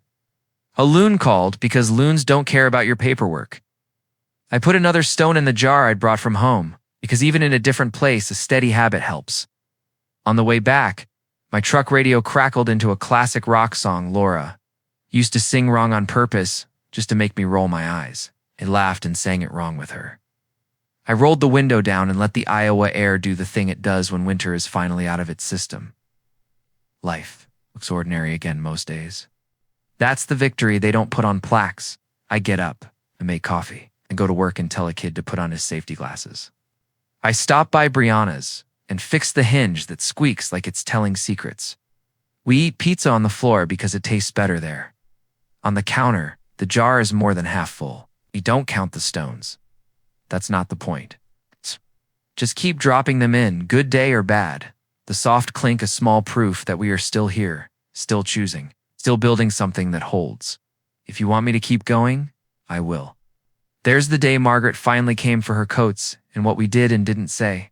A loon called because loons don't care about your paperwork. I put another stone in the jar I'd brought from home because even in a different place, a steady habit helps. On the way back, my truck radio crackled into a classic rock song Laura used to sing wrong on purpose just to make me roll my eyes. I laughed and sang it wrong with her. I rolled the window down and let the Iowa air do the thing it does when winter is finally out of its system. Life looks ordinary again most days. That's the victory they don't put on plaques. I get up and make coffee and go to work and tell a kid to put on his safety glasses. I stop by Brianna's and fix the hinge that squeaks like it's telling secrets. We eat pizza on the floor because it tastes better there. On the counter, the jar is more than half full. We don't count the stones. That's not the point. Just keep dropping them in, good day or bad. The soft clink a small proof that we are still here, still choosing, still building something that holds. If you want me to keep going, I will. There's the day Margaret finally came for her coats and what we did and didn't say.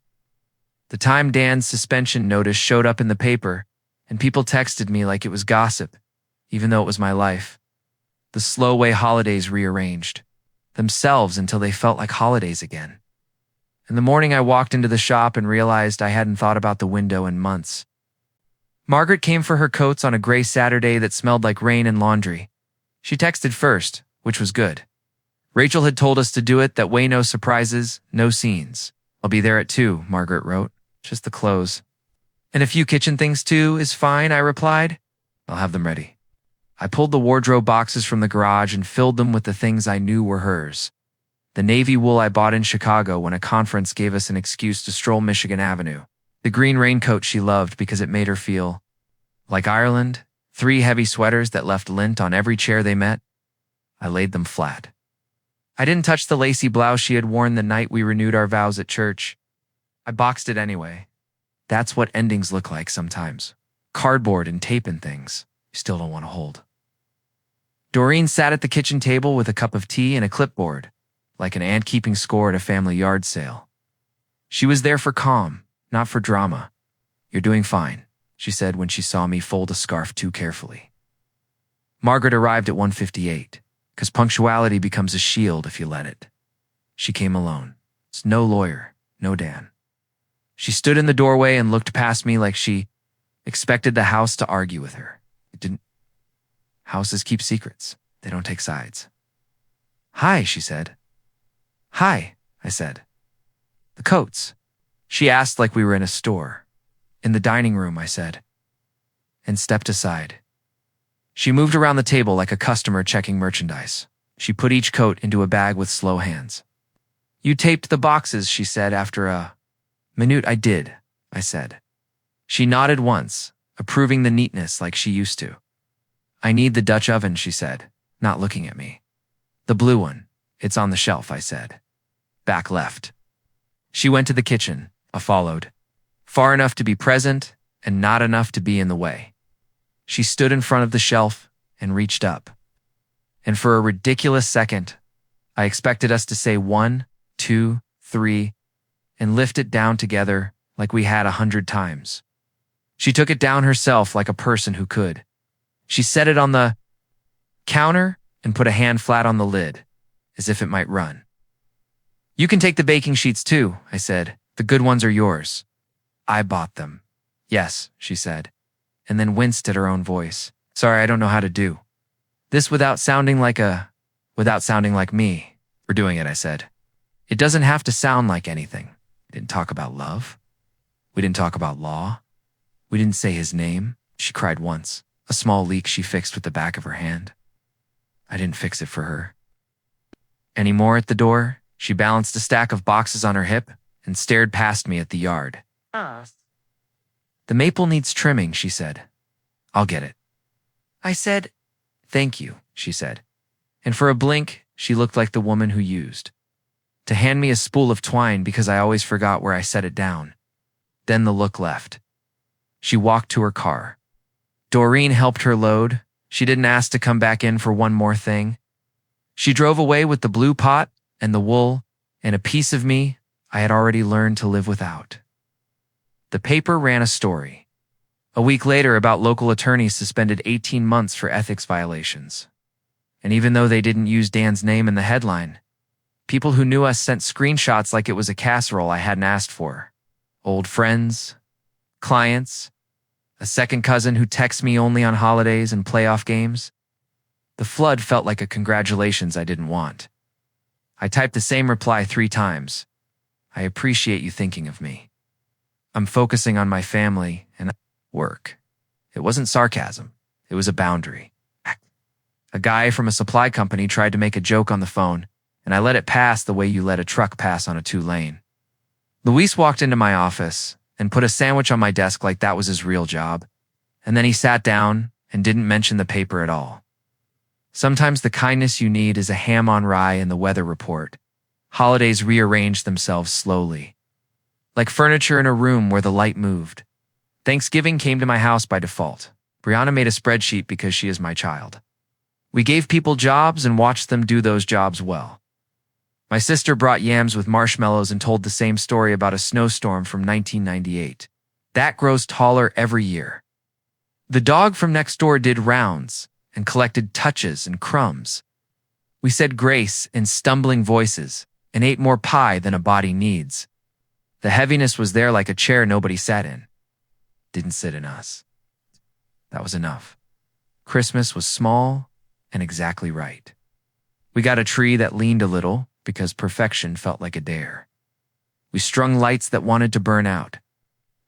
The time Dan's suspension notice showed up in the paper, and people texted me like it was gossip, even though it was my life. The slow way holidays rearranged themselves until they felt like holidays again. In the morning, I walked into the shop and realized I hadn't thought about the window in months. Margaret came for her coats on a gray Saturday that smelled like rain and laundry. She texted first, which was good. Rachel had told us to do it that way, no surprises, no scenes. I'll be there at 2, Margaret wrote. Just the clothes. And a few kitchen things too is fine, I replied. I'll have them ready. I pulled the wardrobe boxes from the garage and filled them with the things I knew were hers. The navy wool I bought in Chicago when a conference gave us an excuse to stroll Michigan Avenue. The green raincoat she loved because it made her feel like Ireland. 3 heavy sweaters that left lint on every chair they met. I laid them flat. I didn't touch the lacy blouse she had worn the night we renewed our vows at church. I boxed it anyway. That's what endings look like sometimes. Cardboard and tape and things you still don't want to hold. Doreen sat at the kitchen table with a cup of tea and a clipboard, like an aunt keeping score at a family yard sale. She was there for calm, not for drama. You're doing fine, she said when she saw me fold a scarf too carefully. Margaret arrived at 1:58, because punctuality becomes a shield if you let it. She came alone. It's no lawyer, no Dan. She stood in the doorway and looked past me like she expected the house to argue with her. It didn't. Houses keep secrets. They don't take sides. Hi, she said. Hi, I said. The coats. She asked like we were in a store. In the dining room, I said, and stepped aside. She moved around the table like a customer checking merchandise. She put each coat into a bag with slow hands. You taped the boxes, she said after a minute. I did, I said. She nodded once, approving the neatness like she used to. I need the Dutch oven, she said, not looking at me. The blue one. It's on the shelf, I said. Back left. She went to the kitchen. I followed. Far enough to be present and not enough to be in the way. She stood in front of the shelf and reached up. And for a ridiculous second, I expected us to say 1, 2, 3, and lift it down together like we had 100 times. She took it down herself like a person who could. She set it on the counter and put a hand flat on the lid, as if it might run. "You can take the baking sheets too," I said. "The good ones are yours." "I bought them." "Yes," she said, and then winced at her own voice. "Sorry, I don't know how to do this without sounding like me." "We're doing it," I said. "It doesn't have to sound like anything." We didn't talk about love. We didn't talk about law. We didn't say his name. She cried once, a small leak she fixed with the back of her hand. I didn't fix it for her. Anymore at the door, she balanced a stack of boxes on her hip and stared past me at the yard. "The maple needs trimming," she said. "I'll get it." I said, "Thank you," she said. And for a blink, she looked like the woman who used to hand me a spool of twine because I always forgot where I set it down. Then the look left. She walked to her car. Doreen helped her load. She didn't ask to come back in for one more thing. She drove away with the blue pot and the wool and a piece of me I had already learned to live without. The paper ran a story. A week later, about local attorneys suspended 18 months for ethics violations. And even though they didn't use Dan's name in the headline, people who knew us sent screenshots like it was a casserole I hadn't asked for. Old friends, clients, a second cousin who texts me only on holidays and playoff games. The flood felt like a congratulations I didn't want. I typed the same reply 3 times. "I appreciate you thinking of me. I'm focusing on my family and work." It wasn't sarcasm. It was a boundary. A guy from a supply company tried to make a joke on the phone, and I let it pass the way you let a truck pass on a 2-lane. Luis walked into my office and put a sandwich on my desk like that was his real job, and then he sat down and didn't mention the paper at all. Sometimes the kindness you need is a ham on rye in the weather report. Holidays rearrange themselves slowly, like furniture in a room where the light moved. Thanksgiving came to my house by default. Brianna made a spreadsheet because she is my child. We gave people jobs and watched them do those jobs well. My sister brought yams with marshmallows and told the same story about a snowstorm from 1998. That grows taller every year. The dog from next door did rounds and collected touches and crumbs. We said grace in stumbling voices and ate more pie than a body needs. The heaviness was there like a chair nobody sat in. Didn't sit in us. That was enough. Christmas was small and exactly right. We got a tree that leaned a little because perfection felt like a dare. We strung lights that wanted to burn out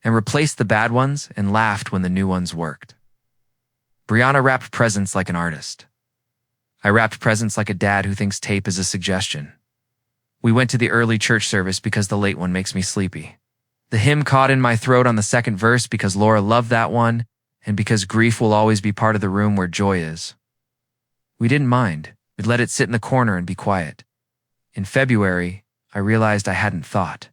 and replaced the bad ones and laughed when the new ones worked. Brianna wrapped presents like an artist. I wrapped presents like a dad who thinks tape is a suggestion. We went to the early church service because the late one makes me sleepy. The hymn caught in my throat on the second verse because Laura loved that one and because grief will always be part of the room where joy is. We didn't mind. We'd let it sit in the corner and be quiet. In February, I realized I hadn't thought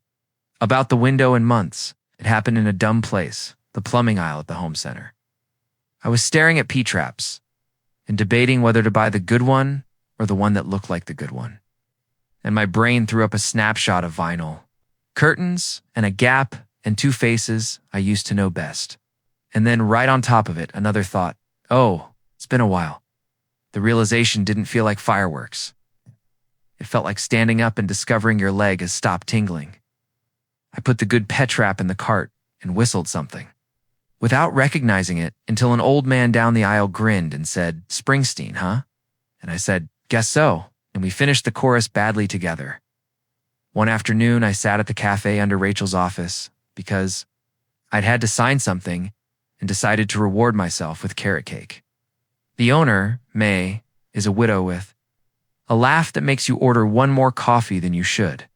about the window in months. It happened in a dumb place, the plumbing aisle at the home center. I was staring at P-traps and debating whether to buy the good one or the one that looked like the good one. And my brain threw up a snapshot of vinyl, curtains, and a gap and 2 faces I used to know best. And then right on top of it, another thought. Oh, it's been a while. The realization didn't feel like fireworks. It felt like standing up and discovering your leg has stopped tingling. I put the good pet trap in the cart and whistled something, without recognizing it until an old man down the aisle grinned and said, "Springsteen, huh?" And I said, "Guess so," and we finished the chorus badly together. One afternoon, I sat at the cafe under Rachel's office because I'd had to sign something and decided to reward myself with carrot cake. The owner, May, is a widow with a laugh that makes you order one more coffee than you should.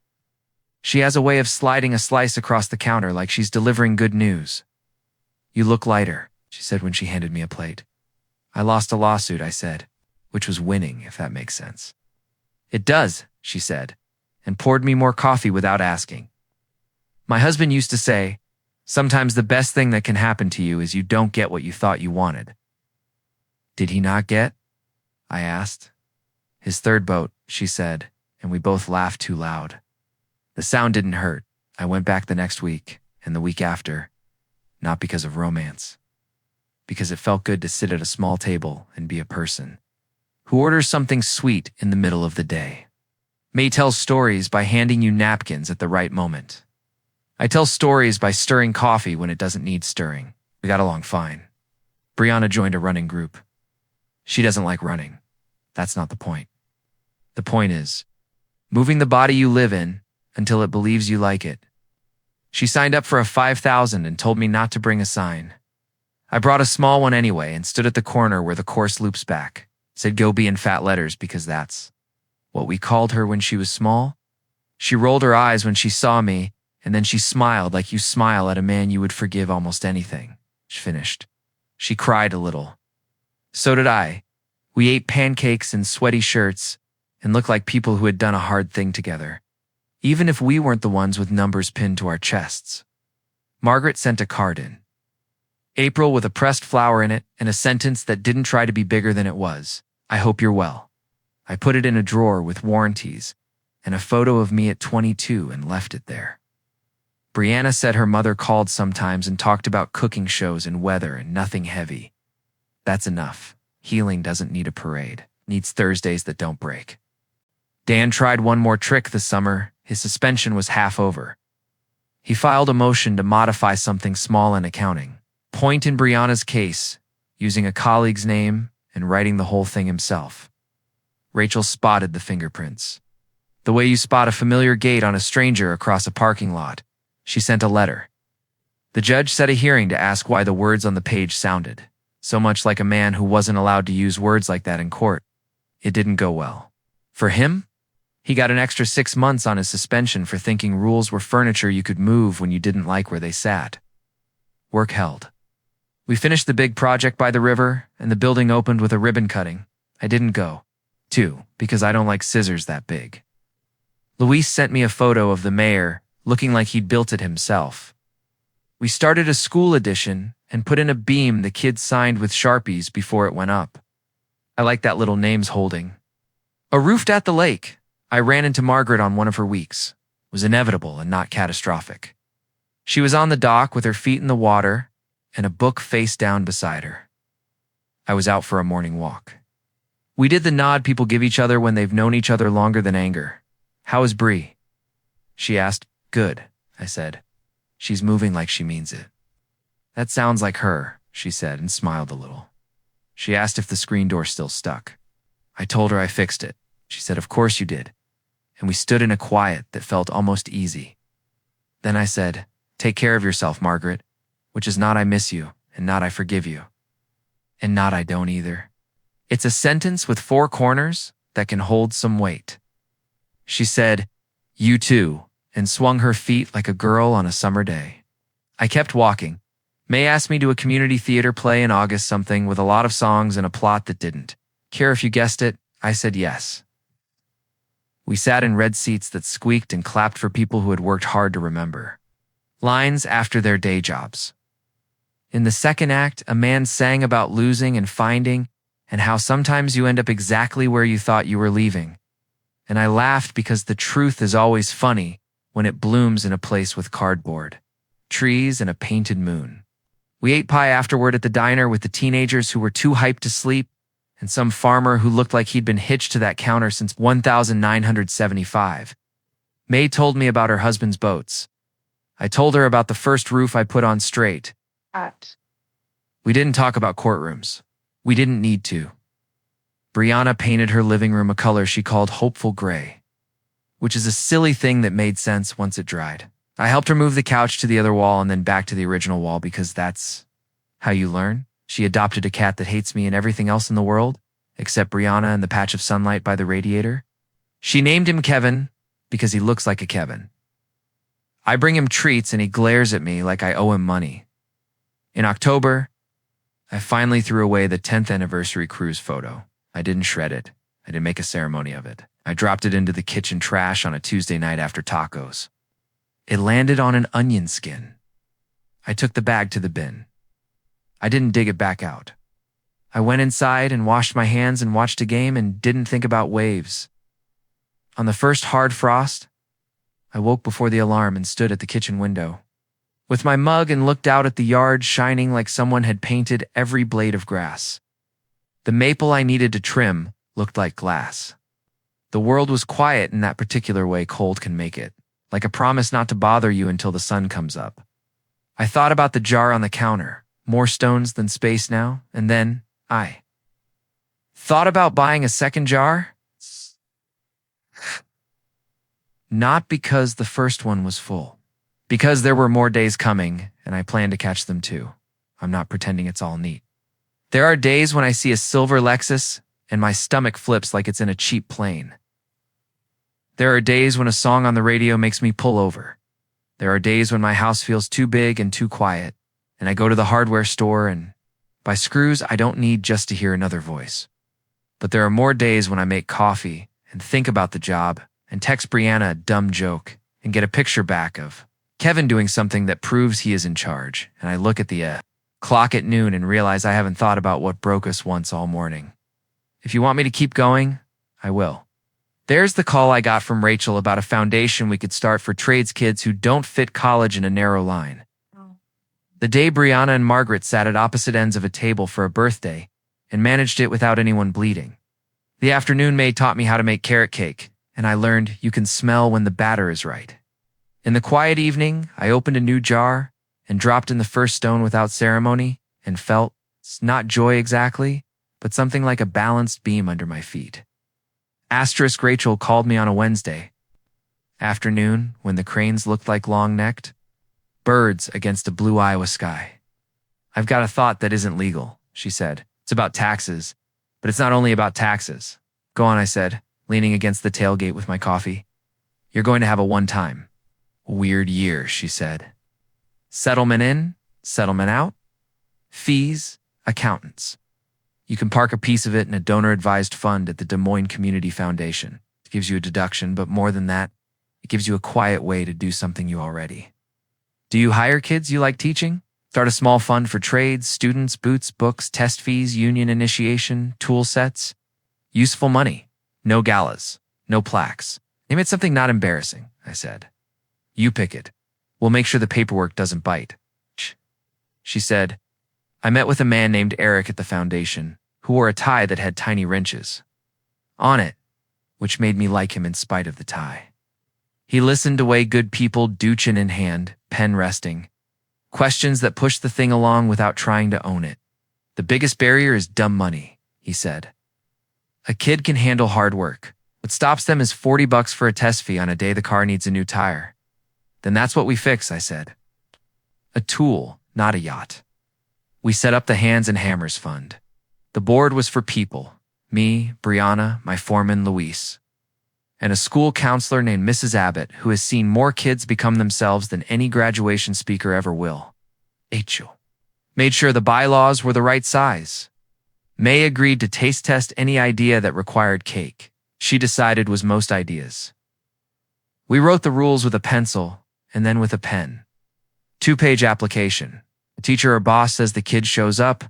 She has a way of sliding a slice across the counter like she's delivering good news. "You look lighter," she said when she handed me a plate. "I lost a lawsuit," I said, which was winning, if that makes sense. "It does," she said, and poured me more coffee without asking. My husband used to say, "Sometimes the best thing that can happen to you is you don't get what you thought you wanted." Did he not get? I asked. His third boat, she said, and we both laughed too loud. The sound didn't hurt. I went back the next week, and the week after, not because of romance, because it felt good to sit at a small table and be a person who orders something sweet in the middle of the day. May tells stories by handing you napkins at the right moment. I tell stories by stirring coffee when it doesn't need stirring. We got along fine. Brianna joined a running group. She doesn't like running. That's not the point. The point is moving the body you live in until it believes you like it. She signed up for a 5,000 and told me not to bring a sign. I brought a small one anyway and stood at the corner where the course loops back. Said go be in fat letters because that's what we called her when she was small. She rolled her eyes when she saw me, and then she smiled like you smile at a man you would forgive almost anything. She finished. She cried a little. So did I. We ate pancakes in sweaty shirts and looked like people who had done a hard thing together, even if we weren't the ones with numbers pinned to our chests. Margaret sent a card in. April with a pressed flower in it and a sentence that didn't try to be bigger than it was. I hope you're well. I put it in a drawer with warranties and a photo of me at 22 and left it there. Brianna said her mother called sometimes and talked about cooking shows and weather and nothing heavy. That's enough. Healing doesn't need a parade. Needs Thursdays that don't break. Dan tried one more trick this summer. His suspension was half over. He filed a motion to modify something small in accounting. Point in Brianna's case, using a colleague's name and writing the whole thing himself. Rachel spotted the fingerprints. The way you spot a familiar gait on a stranger across a parking lot. She sent a letter. The judge set a hearing to ask why the words on the page sounded so much like a man who wasn't allowed to use words like that in court. It didn't go well. For him, he got an extra 6 months on his suspension for thinking rules were furniture you could move when you didn't like where they sat. Work held. We finished the big project by the river, and the building opened with a ribbon cutting. I didn't go, too, because I don't like scissors that big. Luis sent me a photo of the mayor, looking like he'd built it himself. We started a school edition and put in a beam the kids signed with Sharpies before it went up. I like that little names holding. A roofed at the lake. I ran into Margaret on one of her weeks. It was inevitable and not catastrophic. She was on the dock with her feet in the water and a book face down beside her. I was out for a morning walk. We did the nod people give each other when they've known each other longer than anger. How is Bree? She asked. Good, I said. She's moving like she means it. That sounds like her, she said and smiled a little. She asked if the screen door still stuck. I told her I fixed it. She said, of course you did. And we stood in a quiet that felt almost easy. Then I said, take care of yourself, Margaret, which is not I miss you, and not I forgive you. And not I don't either. It's a sentence with 4 corners that can hold some weight. She said, you too, and swung her feet like a girl on a summer day. I kept walking. May asked me to a community theater play in August, something with a lot of songs and a plot that didn't. Care if you guessed it? I said yes. We sat in red seats that squeaked and clapped for people who had worked hard to remember. Lines after their day jobs. In the second act, a man sang about losing and finding and how sometimes you end up exactly where you thought you were leaving. And I laughed because the truth is always funny when it blooms in a place with cardboard, trees, and a painted moon. We ate pie afterward at the diner with the teenagers who were too hyped to sleep and some farmer who looked like he'd been hitched to that counter since 1975. May told me about her husband's boats. I told her about the first roof I put on straight. We didn't talk about courtrooms. We didn't need to. Brianna painted her living room a color she called hopeful gray, which is a silly thing that made sense once it dried. I helped her move the couch to the other wall and then back to the original wall because that's how you learn. She adopted a cat that hates me and everything else in the world, except Brianna and the patch of sunlight by the radiator. She named him Kevin because he looks like a Kevin. I bring him treats and he glares at me like I owe him money. In October, I finally threw away the 10th anniversary cruise photo. I didn't shred it. I didn't make a ceremony of it. I dropped it into the kitchen trash on a Tuesday night after tacos. It landed on an onion skin. I took the bag to the bin. I didn't dig it back out. I went inside and washed my hands and watched a game and didn't think about waves. On the first hard frost, I woke before the alarm and stood at the kitchen window with my mug and looked out at the yard shining like someone had painted every blade of grass. The maple I needed to trim looked like glass. The world was quiet in that particular way cold can make it, like a promise not to bother you until the sun comes up. I thought about the jar on the counter, more stones than space now, and then I thought about buying a second jar. Not because the first one was full. Because there were more days coming, and I plan to catch them too. I'm not pretending it's all neat. There are days when I see a silver Lexus, and my stomach flips like it's in a cheap plane. There are days when a song on the radio makes me pull over. There are days when my house feels too big and too quiet, and I go to the hardware store and buy screws I don't need just to hear another voice. But there are more days when I make coffee and think about the job and text Brianna a dumb joke and get a picture back of Kevin doing something that proves he is in charge, and I look at the clock at noon and realize I haven't thought about what broke us once all morning. If you want me to keep going, I will. There's the call I got from Rachel about a foundation we could start for trades kids who don't fit college in a narrow line. The day Brianna and Margaret sat at opposite ends of a table for a birthday and managed it without anyone bleeding. The afternoon maid taught me how to make carrot cake, and I learned you can smell when the batter is right. In the quiet evening, I opened a new jar and dropped in the first stone without ceremony and felt, not joy exactly, but something like a balanced beam under my feet. Asterisk Rachel called me on a Wednesday afternoon when the cranes looked like long-necked birds against a blue Iowa sky. I've got a thought that isn't legal, she said. It's about taxes, but it's not only about taxes. Go on, I said, leaning against the tailgate with my coffee. You're going to have a one-time weird year, she said. Settlement in, settlement out, fees, accountants. You can park a piece of it in a donor-advised fund at the Des Moines Community Foundation. It gives you a deduction, but more than that, it gives you a quiet way to do something you already. Do you hire kids you like teaching? Start a small fund for trades, students, boots, books, test fees, union initiation, tool sets. Useful money. No galas. No plaques. Name it something not embarrassing, I said. You pick it. We'll make sure the paperwork doesn't bite. She said. I met with a man named Eric at the foundation, who wore a tie that had tiny wrenches on it, which made me like him in spite of the tie. He listened to way good people, dudgeon in hand, pen resting. Questions that push the thing along without trying to own it. The biggest barrier is dumb money, he said. A kid can handle hard work. What stops them is $40 for a test fee on a day the car needs a new tire. Then that's what we fix, I said. A tool, not a yacht. We set up the Hands and Hammers Fund. The board was for people, me, Brianna, my foreman, Luis, and a school counselor named Mrs. Abbott, who has seen more kids become themselves than any graduation speaker ever will. Rachel made sure the bylaws were the right size. May agreed to taste test any idea that required cake she decided was most ideas. We wrote the rules with a pencil and then with a pen. 2-page application. The teacher or boss says the kid shows up.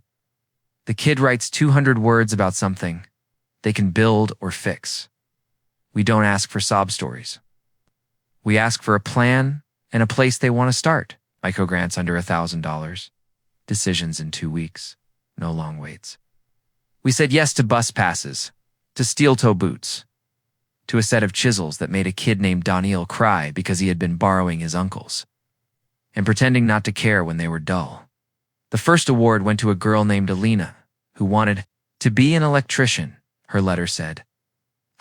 The kid writes 200 words about something they can build or fix. We don't ask for sob stories. We ask for a plan and a place they want to start. Microgrants under $1,000. Decisions in 2 weeks. No long waits. We said yes to bus passes, to steel-toe boots, to a set of chisels that made a kid named Daniel cry because he had been borrowing his uncle's and pretending not to care when they were dull. The first award went to a girl named Alina, who wanted to be an electrician, her letter said.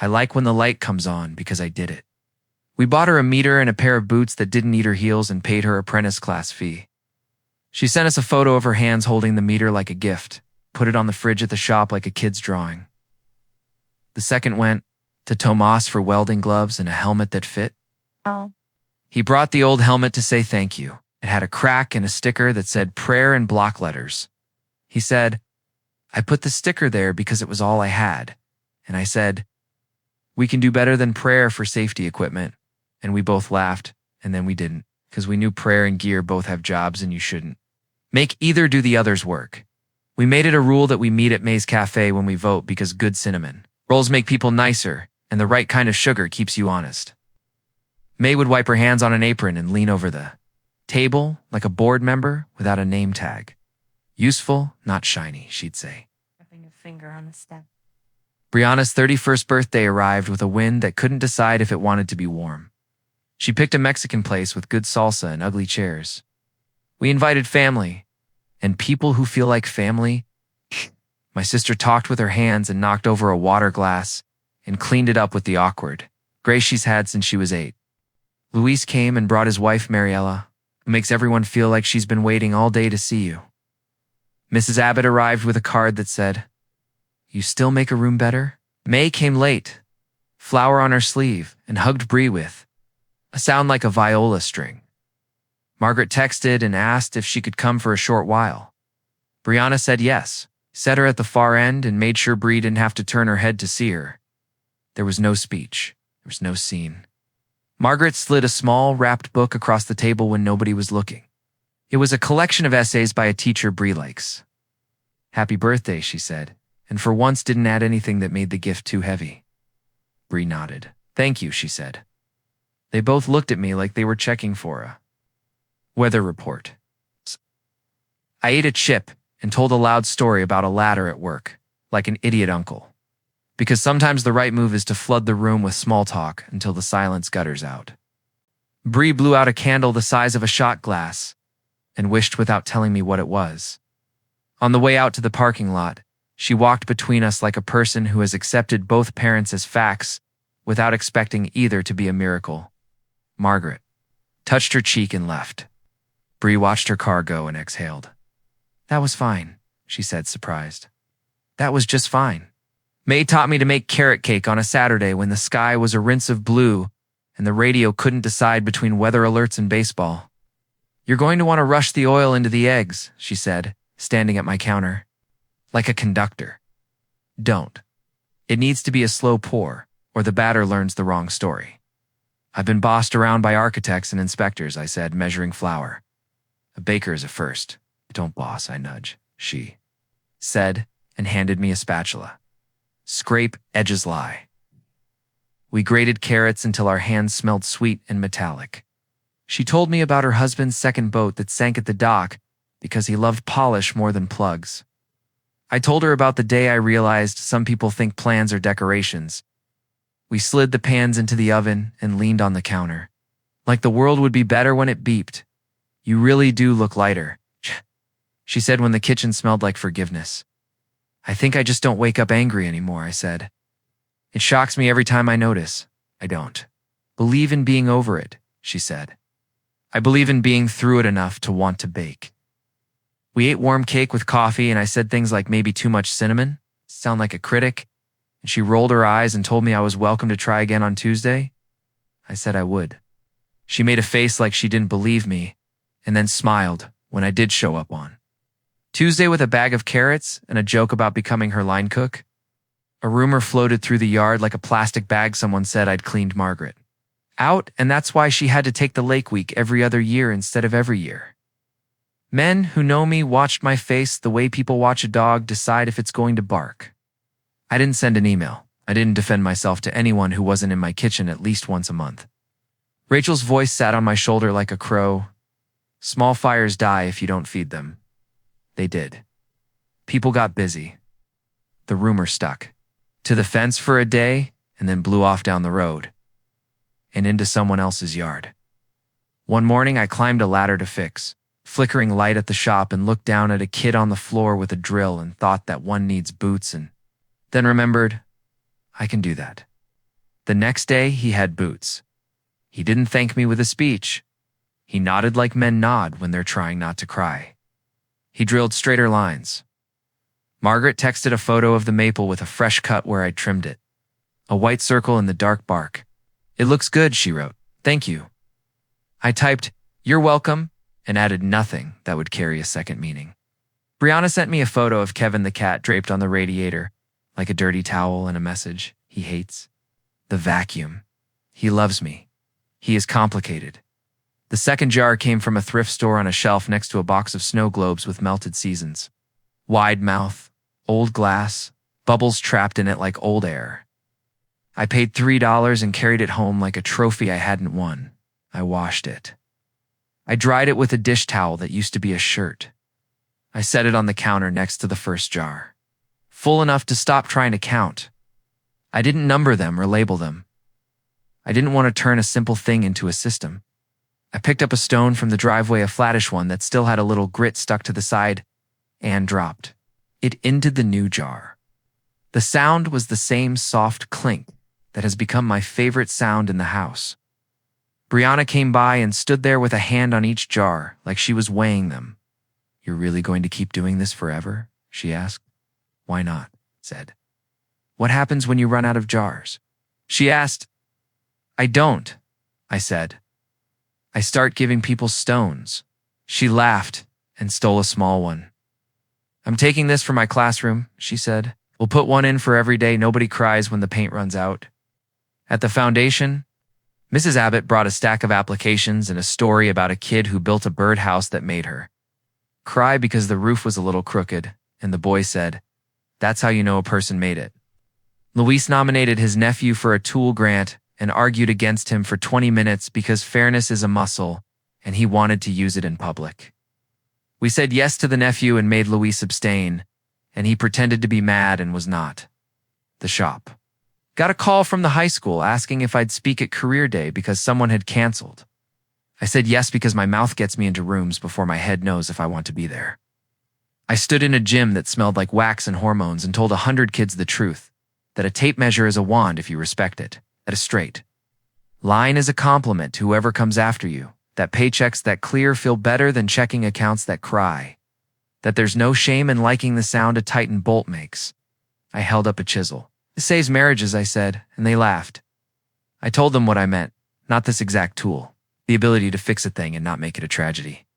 I like when the light comes on because I did it. We bought her a meter and a pair of boots that didn't need her heels and paid her apprentice class fee. She sent us a photo of her hands holding the meter like a gift, put it on the fridge at the shop like a kid's drawing. The second went to Tomas for welding gloves and a helmet that fit. He brought the old helmet to say thank you. It had a crack and a sticker that said prayer in block letters. He said, I put the sticker there because it was all I had. And I said, we can do better than prayer for safety equipment. And we both laughed, and then we didn't, because we knew prayer and gear both have jobs and you shouldn't make either do the other's work. We made it a rule that we meet at May's Cafe when we vote because good cinnamon rolls make people nicer, and the right kind of sugar keeps you honest. May would wipe her hands on an apron and lean over the table like a board member without a name tag. Useful, not shiny, she'd say. Rubbing a finger on a step. Brianna's 31st birthday arrived with a wind that couldn't decide if it wanted to be warm. She picked a Mexican place with good salsa and ugly chairs. We invited family, and people who feel like family. My sister talked with her hands and knocked over a water glass and cleaned it up with the awkward grace she's had since she was 8. Luis came and brought his wife, Mariella, who makes everyone feel like she's been waiting all day to see you. Mrs. Abbott arrived with a card that said, "You still make a room better?" May came late, flower on her sleeve, and hugged Bree with a sound like a viola string. Margaret texted and asked if she could come for a short while. Brianna said yes, set her at the far end, and made sure Bree didn't have to turn her head to see her. There was no speech. There was no scene. Margaret slid a small, wrapped book across the table when nobody was looking. It was a collection of essays by a teacher Bree likes. "Happy birthday," she said, and for once didn't add anything that made the gift too heavy. Bree nodded. "Thank you," she said. They both looked at me like they were checking for a weather report. I ate a chip and told a loud story about a ladder at work, like an idiot uncle. Because sometimes the right move is to flood the room with small talk until the silence gutters out. Bree blew out a candle the size of a shot glass and wished without telling me what it was. On the way out to the parking lot, she walked between us like a person who has accepted both parents as facts without expecting either to be a miracle. Margaret touched her cheek and left. Bree watched her car go and exhaled. "That was fine," she said, surprised. "That was just fine." May taught me to make carrot cake on a Saturday when the sky was a rinse of blue and the radio couldn't decide between weather alerts and baseball. "You're going to want to rush the oil into the eggs," she said, standing at my counter. Like a conductor. "Don't. It needs to be a slow pour, or the batter learns the wrong story." "I've been bossed around by architects and inspectors," I said, measuring flour. "A baker is a first. Don't boss, I nudge," she said, and handed me a spatula. "Scrape, edges lie." We grated carrots until our hands smelled sweet and metallic. She told me about her husband's second boat that sank at the dock because he loved polish more than plugs. I told her about the day I realized some people think plans are decorations. We slid the pans into the oven and leaned on the counter. Like the world would be better when it beeped. "You really do look lighter," she said when the kitchen smelled like forgiveness. "I think I just don't wake up angry anymore," I said. "It shocks me every time I notice. I don't believe in being over it," she said. "I believe in being through it enough to want to bake." We ate warm cake with coffee, and I said things like maybe too much cinnamon, sound like a critic, and she rolled her eyes and told me I was welcome to try again on Tuesday. I said I would. She made a face like she didn't believe me, and then smiled when I did show up on Tuesday with a bag of carrots and a joke about becoming her line cook. A rumor floated through the yard like a plastic bag someone said I'd cleaned Margaret out, and that's why she had to take the lake week every other year instead of every year. Men who know me watched my face the way people watch a dog decide if it's going to bark. I didn't send an email. I didn't defend myself to anyone who wasn't in my kitchen at least once a month. Rachel's voice sat on my shoulder like a crow. "Small fires die if you don't feed them." They did. People got busy. The rumor stuck to the fence for a day and then blew off down the road and into someone else's yard. One morning I climbed a ladder to fix flickering light at the shop and looked down at a kid on the floor with a drill and thought that one needs boots, and then remembered, I can do that. The next day he had boots. He didn't thank me with a speech. He nodded like men nod when they're trying not to cry. He drilled straighter lines. Margaret texted a photo of the maple with a fresh cut where I'd trimmed it. A white circle in the dark bark. "It looks good," she wrote. "Thank you." I typed, "You're welcome," and added nothing that would carry a second meaning. Brianna sent me a photo of Kevin the cat draped on the radiator, like a dirty towel and a message he hates. The vacuum. He loves me. He is complicated. The second jar came from a thrift store on a shelf next to a box of snow globes with melted seasons. Wide mouth, old glass, bubbles trapped in it like old air. I paid $3 and carried it home like a trophy I hadn't won. I washed it. I dried it with a dish towel that used to be a shirt. I set it on the counter next to the first jar, full enough to stop trying to count. I didn't number them or label them. I didn't want to turn a simple thing into a system. I picked up a stone from the driveway, a flattish one that still had a little grit stuck to the side, and dropped it into the new jar. The sound was the same soft clink that has become my favorite sound in the house. Brianna came by and stood there with a hand on each jar, like she was weighing them. "You're really going to keep doing this forever?" she asked. "Why not?" I said. "What happens when you run out of jars?" she asked. "I don't," I said. "I start giving people stones." She laughed and stole a small one. "I'm taking this for my classroom," she said. "We'll put one in for every day nobody cries when the paint runs out." At the foundation, Mrs. Abbott brought a stack of applications and a story about a kid who built a birdhouse that made her cry because the roof was a little crooked, and the boy said, "That's how you know a person made it." Luis nominated his nephew for a tool grant and argued against him for 20 minutes because fairness is a muscle, and he wanted to use it in public. We said yes to the nephew and made Luis abstain, and he pretended to be mad and was not. The shop got a call from the high school asking if I'd speak at career day because someone had canceled. I said yes because my mouth gets me into rooms before my head knows if I want to be there. I stood in a gym that smelled like wax and hormones and told 100 kids the truth, that a tape measure is a wand if you respect it, that a straight line is a compliment to whoever comes after you, that paychecks that clear feel better than checking accounts that cry, that there's no shame in liking the sound a Titan bolt makes. I held up a chisel. "This saves marriages," I said, and they laughed. I told them what I meant, not this exact tool, the ability to fix a thing and not make it a tragedy.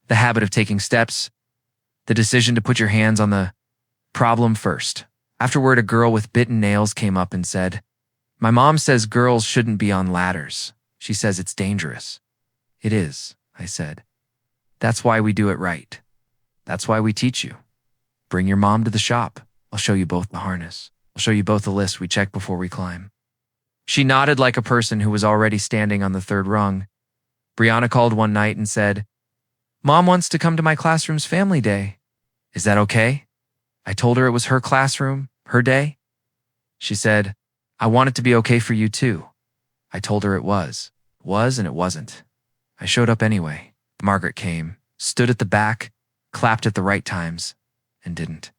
The habit of taking steps, the decision to put your hands on the problem first. Afterward, a girl with bitten nails came up and said, "My mom says girls shouldn't be on ladders. She says it's dangerous." "It is," I said. "That's why we do it right. That's why we teach you. Bring your mom to the shop. I'll show you both the harness. I'll show you both the list we check before we climb." She nodded like a person who was already standing on the third rung. Brianna called one night and said, "Mom wants to come to my classroom's family day. Is that okay?" I told her it was her classroom, her day. She said, "I want it to be okay for you too." I told her it was. It was and it wasn't. I showed up anyway. Margaret came, stood at the back, clapped at the right times, and didn't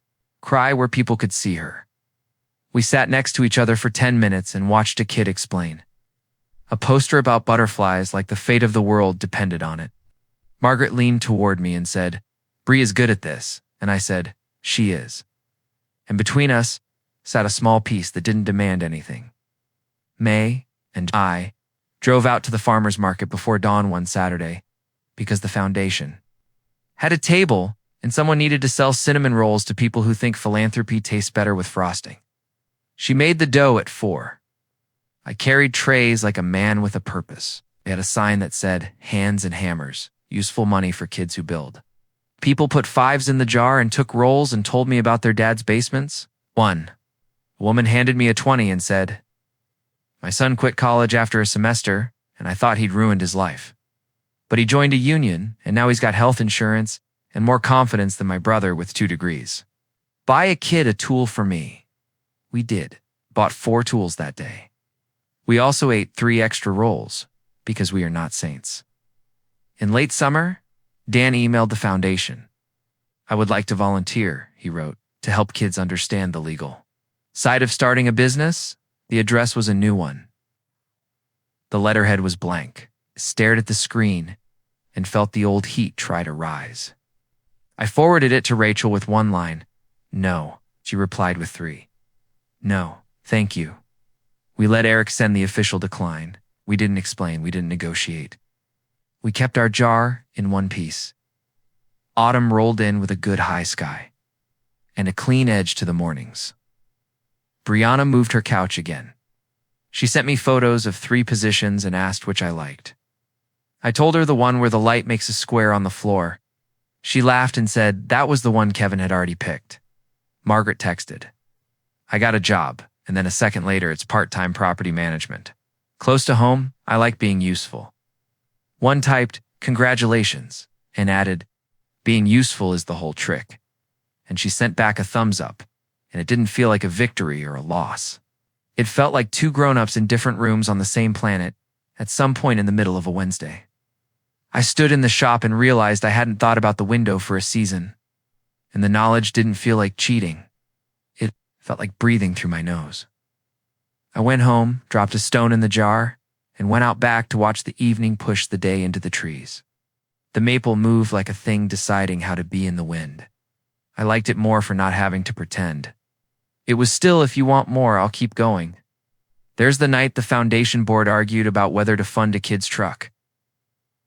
cry where people could see her. We sat next to each other for 10 minutes and watched a kid explain. A poster about butterflies like the fate of the world depended on it. Margaret leaned toward me and said, "Bree is good at this," and I said, "She is." And between us sat a small piece that didn't demand anything. May and I drove out to the farmer's market before dawn one Saturday because the foundation had a table and someone needed to sell cinnamon rolls to people who think philanthropy tastes better with frosting. She made the dough at 4. I carried trays like a man with a purpose. They had a sign that said, "Hands and hammers, useful money for kids who build." People put 5s in the jar and took rolls and told me about their dad's basements. A woman handed me a 20 and said, "My son quit college after a semester, and I thought he'd ruined his life. But he joined a union, and now he's got health insurance and more confidence than my brother with 2 degrees. Buy a kid a tool for me." We did. Bought 4 tools that day. We also ate 3 extra rolls, because we are not saints. In late summer, Dan emailed the foundation. "I would like to volunteer," he wrote, "to help kids understand the legal side of starting a business." The address was a new one. The letterhead was blank. I stared at the screen and felt the old heat try to rise. I forwarded it to Rachel with 1 line. "No," she replied with 3. "No, thank you." We let Eric send the official decline. We didn't explain, we didn't negotiate. We kept our jar in one piece. Autumn rolled in with a good high sky and a clean edge to the mornings. Brianna moved her couch again. She sent me photos of 3 positions and asked which I liked. I told her the one where the light makes a square on the floor. She laughed and said that was the one Kevin had already picked. Margaret texted, I got a job, and then a second later it's part-time property management. Close to home, I like being useful. One typed, congratulations, and added, being useful is the whole trick. And she sent back a thumbs up, and it didn't feel like a victory or a loss. It felt like two grown-ups in different rooms on the same planet at some point in the middle of a Wednesday. I stood in the shop and realized I hadn't thought about the window for a season, and the knowledge didn't feel like cheating. It felt like breathing through my nose. I went home, dropped a stone in the jar, and went out back to watch the evening push the day into the trees. The maple moved like a thing deciding how to be in the wind. I liked it more for not having to pretend. It was still, if you want more, I'll keep going. There's the night the foundation board argued about whether to fund a kid's truck.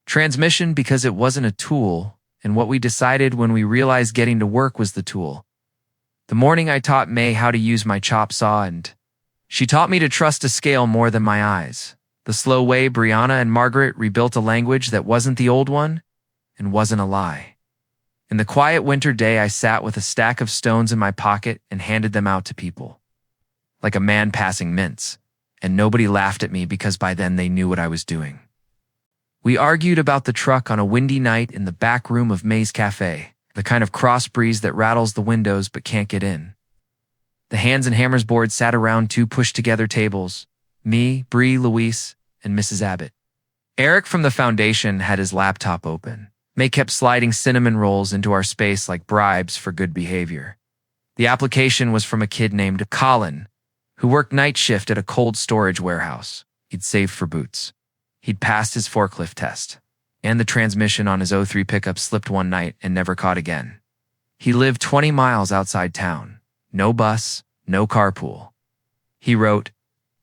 Transmission because it wasn't a tool, and what we decided when we realized getting to work was the tool. The morning I taught May how to use my chop saw, and she taught me to trust a scale more than my eyes. The slow way Brianna and Margaret rebuilt a language that wasn't the old one and wasn't a lie. In the quiet winter day, I sat with a stack of stones in my pocket and handed them out to people, like a man passing mints, and nobody laughed at me because by then they knew what I was doing. We argued about the truck on a windy night in the back room of May's Cafe, the kind of cross breeze that rattles the windows but can't get in. The Hands and Hammers board sat around two pushed-together tables, me, Bree, Luis, and Mrs. Abbott. Eric from the foundation had his laptop open. May kept sliding cinnamon rolls into our space like bribes for good behavior. The application was from a kid named Colin, who worked night shift at a cold storage warehouse. He'd saved for boots. He'd passed his forklift test, and the transmission on his '03 pickup slipped one night and never caught again. He lived 20 miles outside town. No bus, no carpool. He wrote,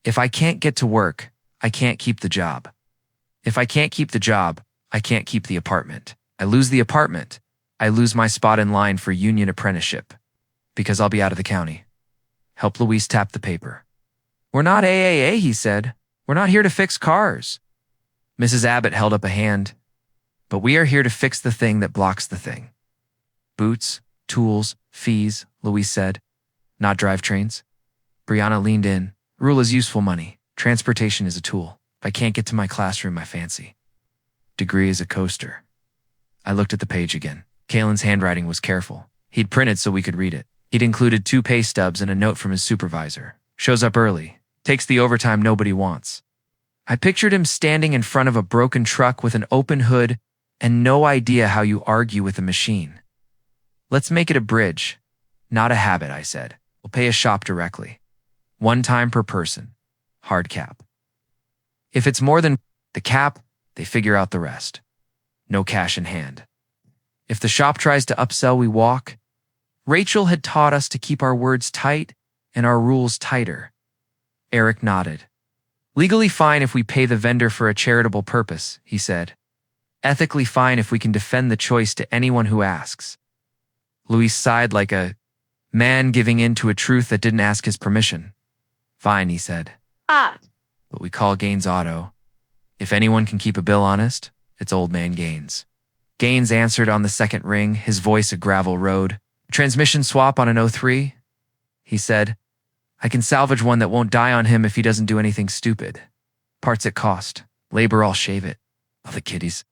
if I can't get to work, I can't keep the job. If I can't keep the job, I can't keep the apartment. I lose the apartment, I lose my spot in line for union apprenticeship, because I'll be out of the county. Help Luis tap the paper. We're not AAA, he said. We're not here to fix cars. Mrs. Abbott held up a hand. But we are here to fix the thing that blocks the thing. Boots, tools, fees, Luis said. Not drivetrains. Brianna leaned in. Rule is useful money. Transportation is a tool. If I can't get to my classroom, I fancy. Degree is a coaster. I looked at the page again. Kalen's handwriting was careful. He'd printed so we could read it. He'd included 2 pay stubs and a note from his supervisor. Shows up early. Takes the overtime nobody wants. I pictured him standing in front of a broken truck with an open hood and no idea how you argue with a machine. Let's make it a bridge, not a habit, I said. We'll pay a shop directly. 1 time per person. Hard cap. If it's more than the cap, they figure out the rest. No cash in hand. If the shop tries to upsell, we walk. Rachel had taught us to keep our words tight and our rules tighter. Eric nodded. Legally fine if we pay the vendor for a charitable purpose, he said. Ethically fine if we can defend the choice to anyone who asks. Luis sighed like a man giving in to a truth that didn't ask his permission. Fine, he said. But we call Gaines Auto. If anyone can keep a bill honest, it's old man Gaines. Gaines answered on the second ring, his voice a gravel road. Transmission swap on an '03? He said. I can salvage one that won't die on him if he doesn't do anything stupid. Parts at cost. Labor, I'll shave it. Oh, the kiddies.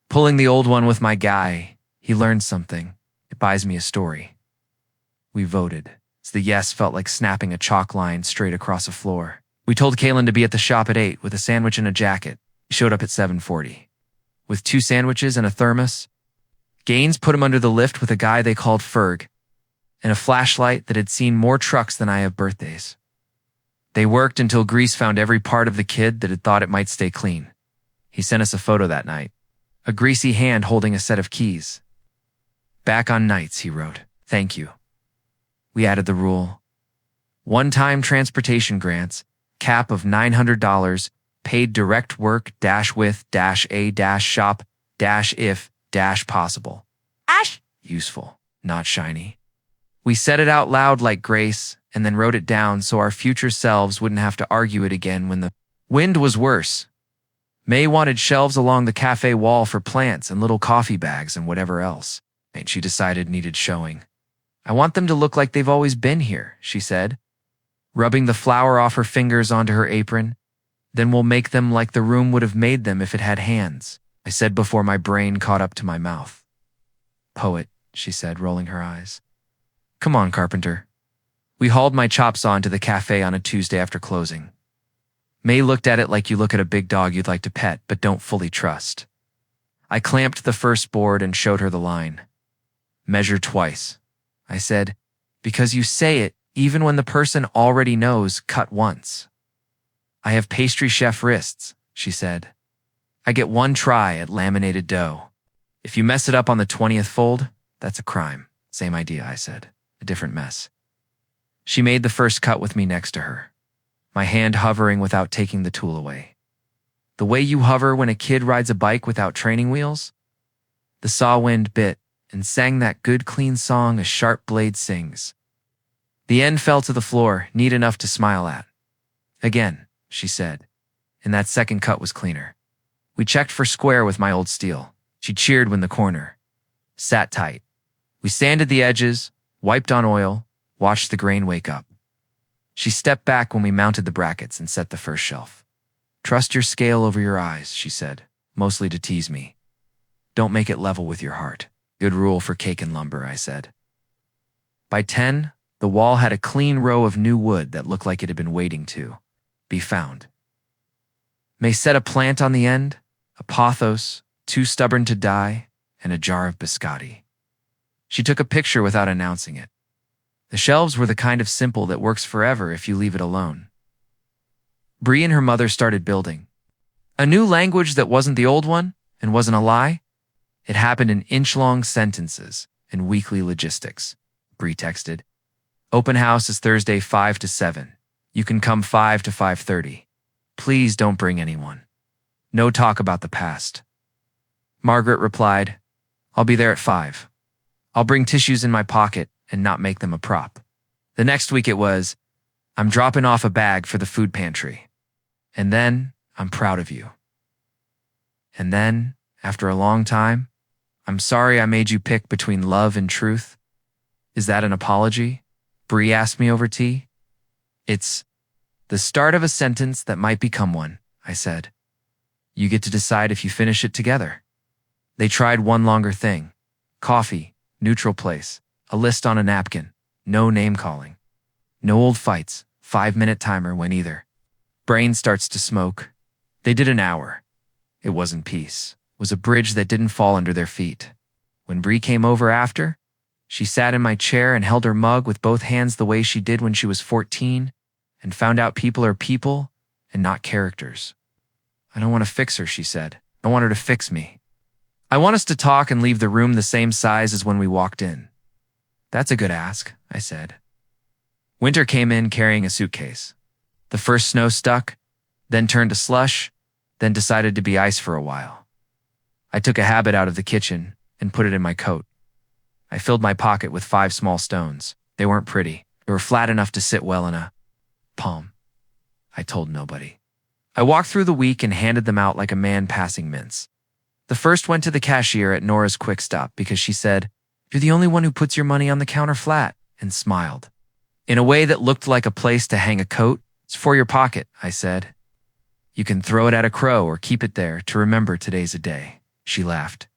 Pulling the old one with my guy. He learned something. It buys me a story. We voted. The yes felt like snapping a chalk line straight across a floor. We told Kalen to be at the shop at 8 with a sandwich and a jacket. He showed up at 7:40. With 2 sandwiches and a thermos. Gaines put him under the lift with a guy they called Ferg, and a flashlight that had seen more trucks than I have birthdays. They worked until Grease found every part of the kid that had thought it might stay clean. He sent us a photo that night. A greasy hand holding a set of keys. Back on nights, he wrote. Thank you. We added the rule. 1-time transportation grants, cap of $900, paid direct work with a shop if possible. Useful, not shiny. We said it out loud like grace and then wrote it down so our future selves wouldn't have to argue it again when the wind was worse. May wanted shelves along the cafe wall for plants and little coffee bags and whatever else. She decided needed showing. I want them to look like they've always been here, she said, rubbing the flour off her fingers onto her apron. Then we'll make them like the room would have made them if it had hands, I said before my brain caught up to my mouth. Poet, she said, rolling her eyes. Come on, Carpenter. We hauled my chops on to the cafe on a Tuesday after closing. May looked at it like you look at a big dog you'd like to pet but don't fully trust. I clamped the first board and showed her the line. Measure twice, I said, because you say it even when the person already knows cut once. I have pastry chef wrists, she said. I get one try at laminated dough. If you mess it up on the 20th fold, that's a crime. Same idea, I said. A different mess. She made the first cut with me next to her, my hand hovering without taking the tool away. The way you hover when a kid rides a bike without training wheels? The saw wind bit and sang that good clean song a sharp blade sings. The end fell to the floor, neat enough to smile at. Again, she said, and that second cut was cleaner. We checked for square with my old steel. She cheered when the corner sat tight. We sanded the edges, wiped on oil, watched the grain wake up. She stepped back when we mounted the brackets and set the first shelf. Trust your scale over your eyes, she said, mostly to tease me. Don't make it level with your heart. Good rule for cake and lumber, I said. By 10, the wall had a clean row of new wood that looked like it had been waiting to be found. May set a plant on the end, a pothos, too stubborn to die, and a jar of biscotti. She took a picture without announcing it. The shelves were the kind of simple that works forever if you leave it alone. Bree and her mother started building. A new language that wasn't the old one and wasn't a lie? It happened in inch-long sentences and weekly logistics. Bree texted. Open house is Thursday 5 to 7. You can come 5 to 5:30. Please don't bring anyone. No talk about the past. Margaret replied, I'll be there at 5. I'll bring tissues in my pocket and not make them a prop. The next week it was, I'm dropping off a bag for the food pantry. And then, I'm proud of you. And then, after a long time, I'm sorry I made you pick between love and truth. Is that an apology? Bree asked me over tea. It's the start of a sentence that might become one, I said. You get to decide if you finish it together. They tried one longer thing. Coffee, neutral place, a list on a napkin, no name calling. No old fights, 5-minute timer when either. Brain starts to smoke. They did an hour. It wasn't peace. It was a bridge that didn't fall under their feet. When Bree came over after, she sat in my chair and held her mug with both hands the way she did when she was 14 and found out people are people and not characters. I don't want to fix her, she said. I want her to fix me. I want us to talk and leave the room the same size as when we walked in. That's a good ask, I said. Winter came in carrying a suitcase. The first snow stuck, then turned to slush, then decided to be ice for a while. I took a habit out of the kitchen and put it in my coat. I filled my pocket with 5 small stones. They weren't pretty. They were flat enough to sit well in a palm. I told nobody. I walked through the week and handed them out like a man passing mints. The first went to the cashier at Nora's Quick Stop because she said, You're the only one who puts your money on the counter flat, and smiled. In a way that looked like a place to hang a coat. It's for your pocket, I said. You can throw it at a crow or keep it there to remember today's a day. She laughed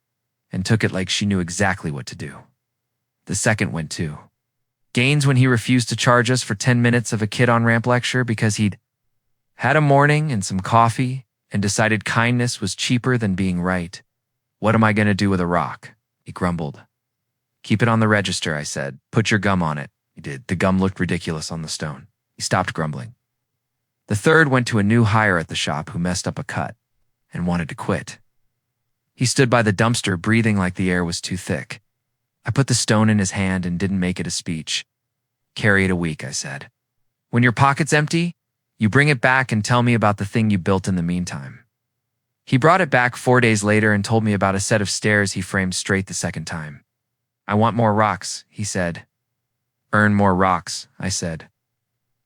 and took it like she knew exactly what to do. The second went to Gaines when he refused to charge us for 10 minutes of a kid on ramp lecture because he'd had a morning and some coffee and decided kindness was cheaper than being right. What am I going to do with a rock? He grumbled. Keep it on the register, I said. Put your gum on it. He did. The gum looked ridiculous on the stone. He stopped grumbling. The third went to a new hire at the shop who messed up a cut and wanted to quit. He stood by the dumpster breathing like the air was too thick. I put the stone in his hand and didn't make it a speech. Carry it a week, I said. When your pocket's empty, you bring it back and tell me about the thing you built in the meantime. He brought it back 4 days later and told me about a set of stairs he framed straight the second time. I want more rocks, he said. Earn more rocks, I said.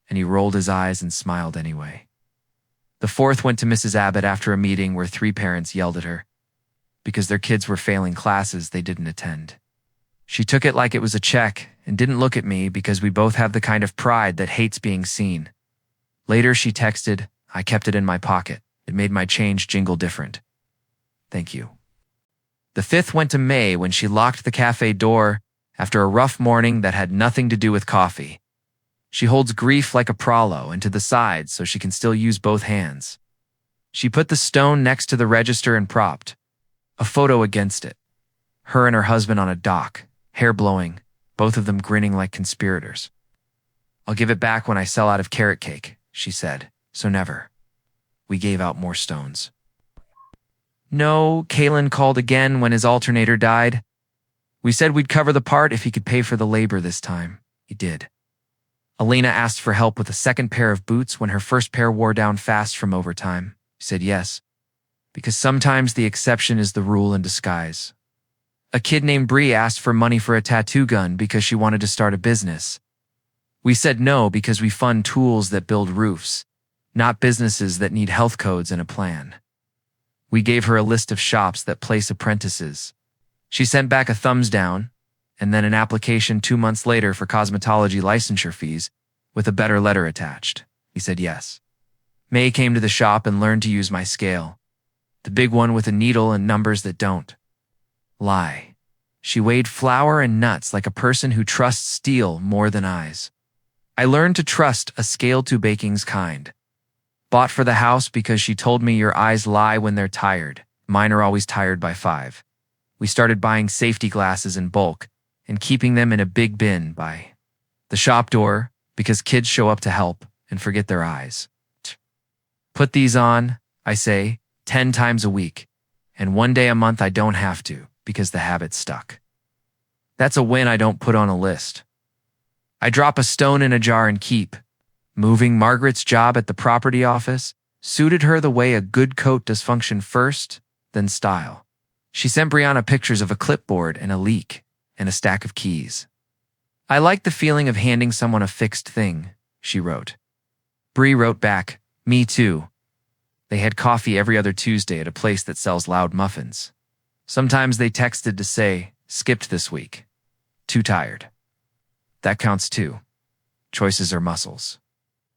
And he rolled his eyes and smiled anyway. The fourth went to Mrs. Abbott after a meeting where 3 parents yelled at her because their kids were failing classes they didn't attend. She took it like it was a check and didn't look at me because we both have the kind of pride that hates being seen. Later, she texted, "I kept it in my pocket. It made my change jingle different. Thank you." The fifth went to May when she locked the cafe door after a rough morning that had nothing to do with coffee. She holds grief like a prolo and to the side so she can still use both hands. She put the stone next to the register and propped a photo against it. Her and her husband on a dock, hair blowing, both of them grinning like conspirators. "I'll give it back when I sell out of carrot cake," she said, so never. We gave out more stones. No, Kalen called again when his alternator died. We said we'd cover the part if he could pay for the labor this time. He did. Elena asked for help with a second pair of boots when her first pair wore down fast from overtime. He said yes, because sometimes the exception is the rule in disguise. A kid named Bree asked for money for a tattoo gun because she wanted to start a business. We said no because we fund tools that build roofs, not businesses that need health codes and a plan. We gave her a list of shops that place apprentices. She sent back a thumbs down, and then an application 2 months later for cosmetology licensure fees with a better letter attached. He said yes. May came to the shop and learned to use my scale, the big one with a needle and numbers that don't lie. She weighed flour and nuts like a person who trusts steel more than eyes. I learned to trust a scale to baking's kind. Bought for the house because she told me your eyes lie when they're tired. Mine are always tired by 5. We started buying safety glasses in bulk and keeping them in a big bin by the shop door because kids show up to help and forget their eyes. Put these on, I say, 10 times a week, and 1 day a month I don't have to because the habit stuck. That's a win I don't put on a list. I drop a stone in a jar and keep. Moving Margaret's job at the property office suited her the way a good coat does function first, then style. She sent Brianna pictures of a clipboard and a leak and a stack of keys. "I like the feeling of handing someone a fixed thing," she wrote. Bree wrote back, "Me too." They had coffee every other Tuesday at a place that sells loud muffins. Sometimes they texted to say, "Skipped this week. Too tired." That counts too. Choices are muscles.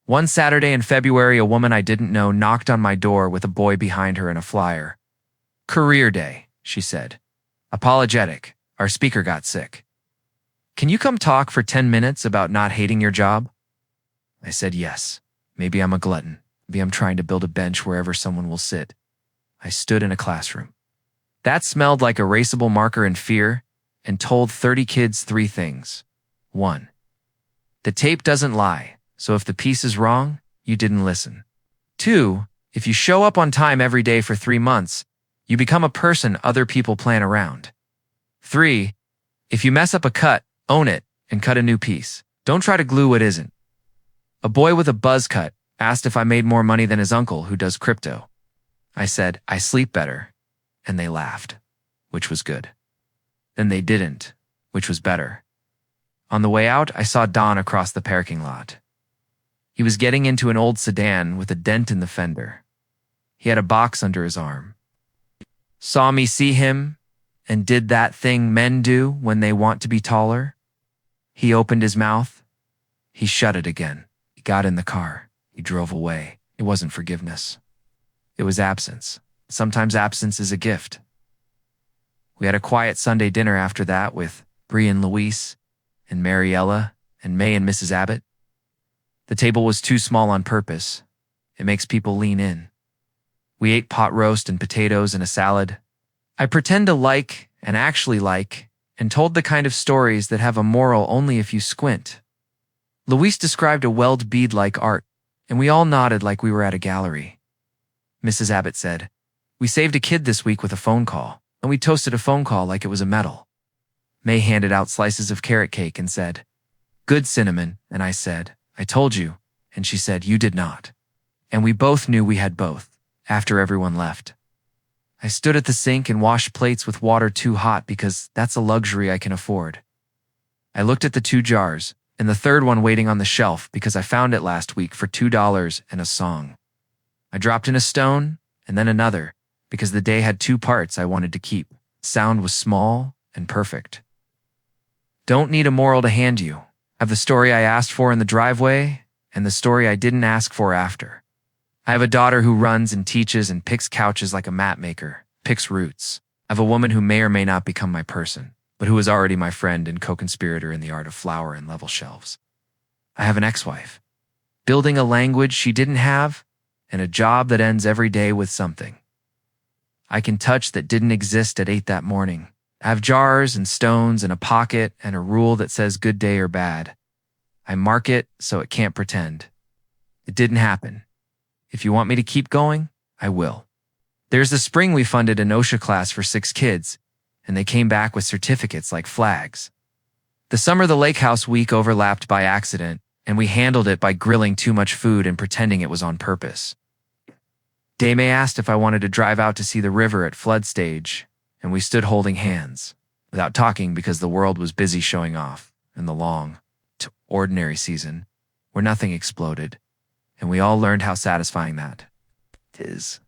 One Saturday in February, a woman I didn't know knocked on my door with a boy behind her and a flyer. "Career day," she said. "Apologetic. Our speaker got sick. Can you come talk for 10 minutes about not hating your job?" I said yes. Maybe I'm a glutton. Maybe I'm trying to build a bench wherever someone will sit. I stood in a classroom. That smelled like erasable marker and fear and told 30 kids 3 things. 1. The tape doesn't lie, so if the piece is wrong, you didn't listen. 2. If you show up on time every day for 3 months, you become a person other people plan around. 3. If you mess up a cut, own it and cut a new piece. Don't try to glue what isn't. A boy with a buzz cut asked if I made more money than his uncle who does crypto. I said, "I sleep better," and they laughed, which was good. Then they didn't, which was better. On the way out, I saw Don across the parking lot. He was getting into an old sedan with a dent in the fender. He had a box under his arm. Saw me see him and did that thing men do when they want to be taller. He opened his mouth. He shut it again. He got in the car. He drove away. It wasn't forgiveness. It was absence. Sometimes absence is a gift. We had a quiet Sunday dinner after that with Bree and Luis and Mariella and May and Mrs. Abbott. The table was too small on purpose. It makes people lean in. We ate pot roast and potatoes and a salad. I pretend to like and actually like and told the kind of stories that have a moral only if you squint. Luis described a weld bead-like art, and we all nodded like we were at a gallery. Mrs. Abbott said, "We saved a kid this week with a phone call, and we toasted a phone call like it was a medal." May handed out slices of carrot cake and said, "Good cinnamon," and I said, "I told you," and she said, "You did not." And we both knew we had both, after everyone left. I stood at the sink and washed plates with water too hot because that's a luxury I can afford. I looked at the 2 jars, and the third one waiting on the shelf because I found it last week for $2 and a song. I dropped in a stone, and then another, because the day had 2 parts I wanted to keep. Sound was small and perfect. Don't need a moral to hand you. I have the story I asked for in the driveway and the story I didn't ask for after. I have a daughter who runs and teaches and picks couches like a mat maker, picks roots. I have a woman who may or may not become my person, but who is already my friend and co-conspirator in the art of flower and level shelves. I have an ex-wife, building a language she didn't have, and a job that ends every day with something I can touch that didn't exist at 8 that morning. I have jars and stones and a pocket and a rule that says good day or bad. I mark it so it can't pretend. It didn't happen. If you want me to keep going, I will. There's the spring we funded an OSHA class for 6 kids, and they came back with certificates like flags. The summer the lake house week overlapped by accident, and we handled it by grilling too much food and pretending it was on purpose. Dame asked if I wanted to drive out to see the river at flood stage, and we stood holding hands, without talking because the world was busy showing off in the long, ordinary season, where nothing exploded, and we all learned how satisfying that is.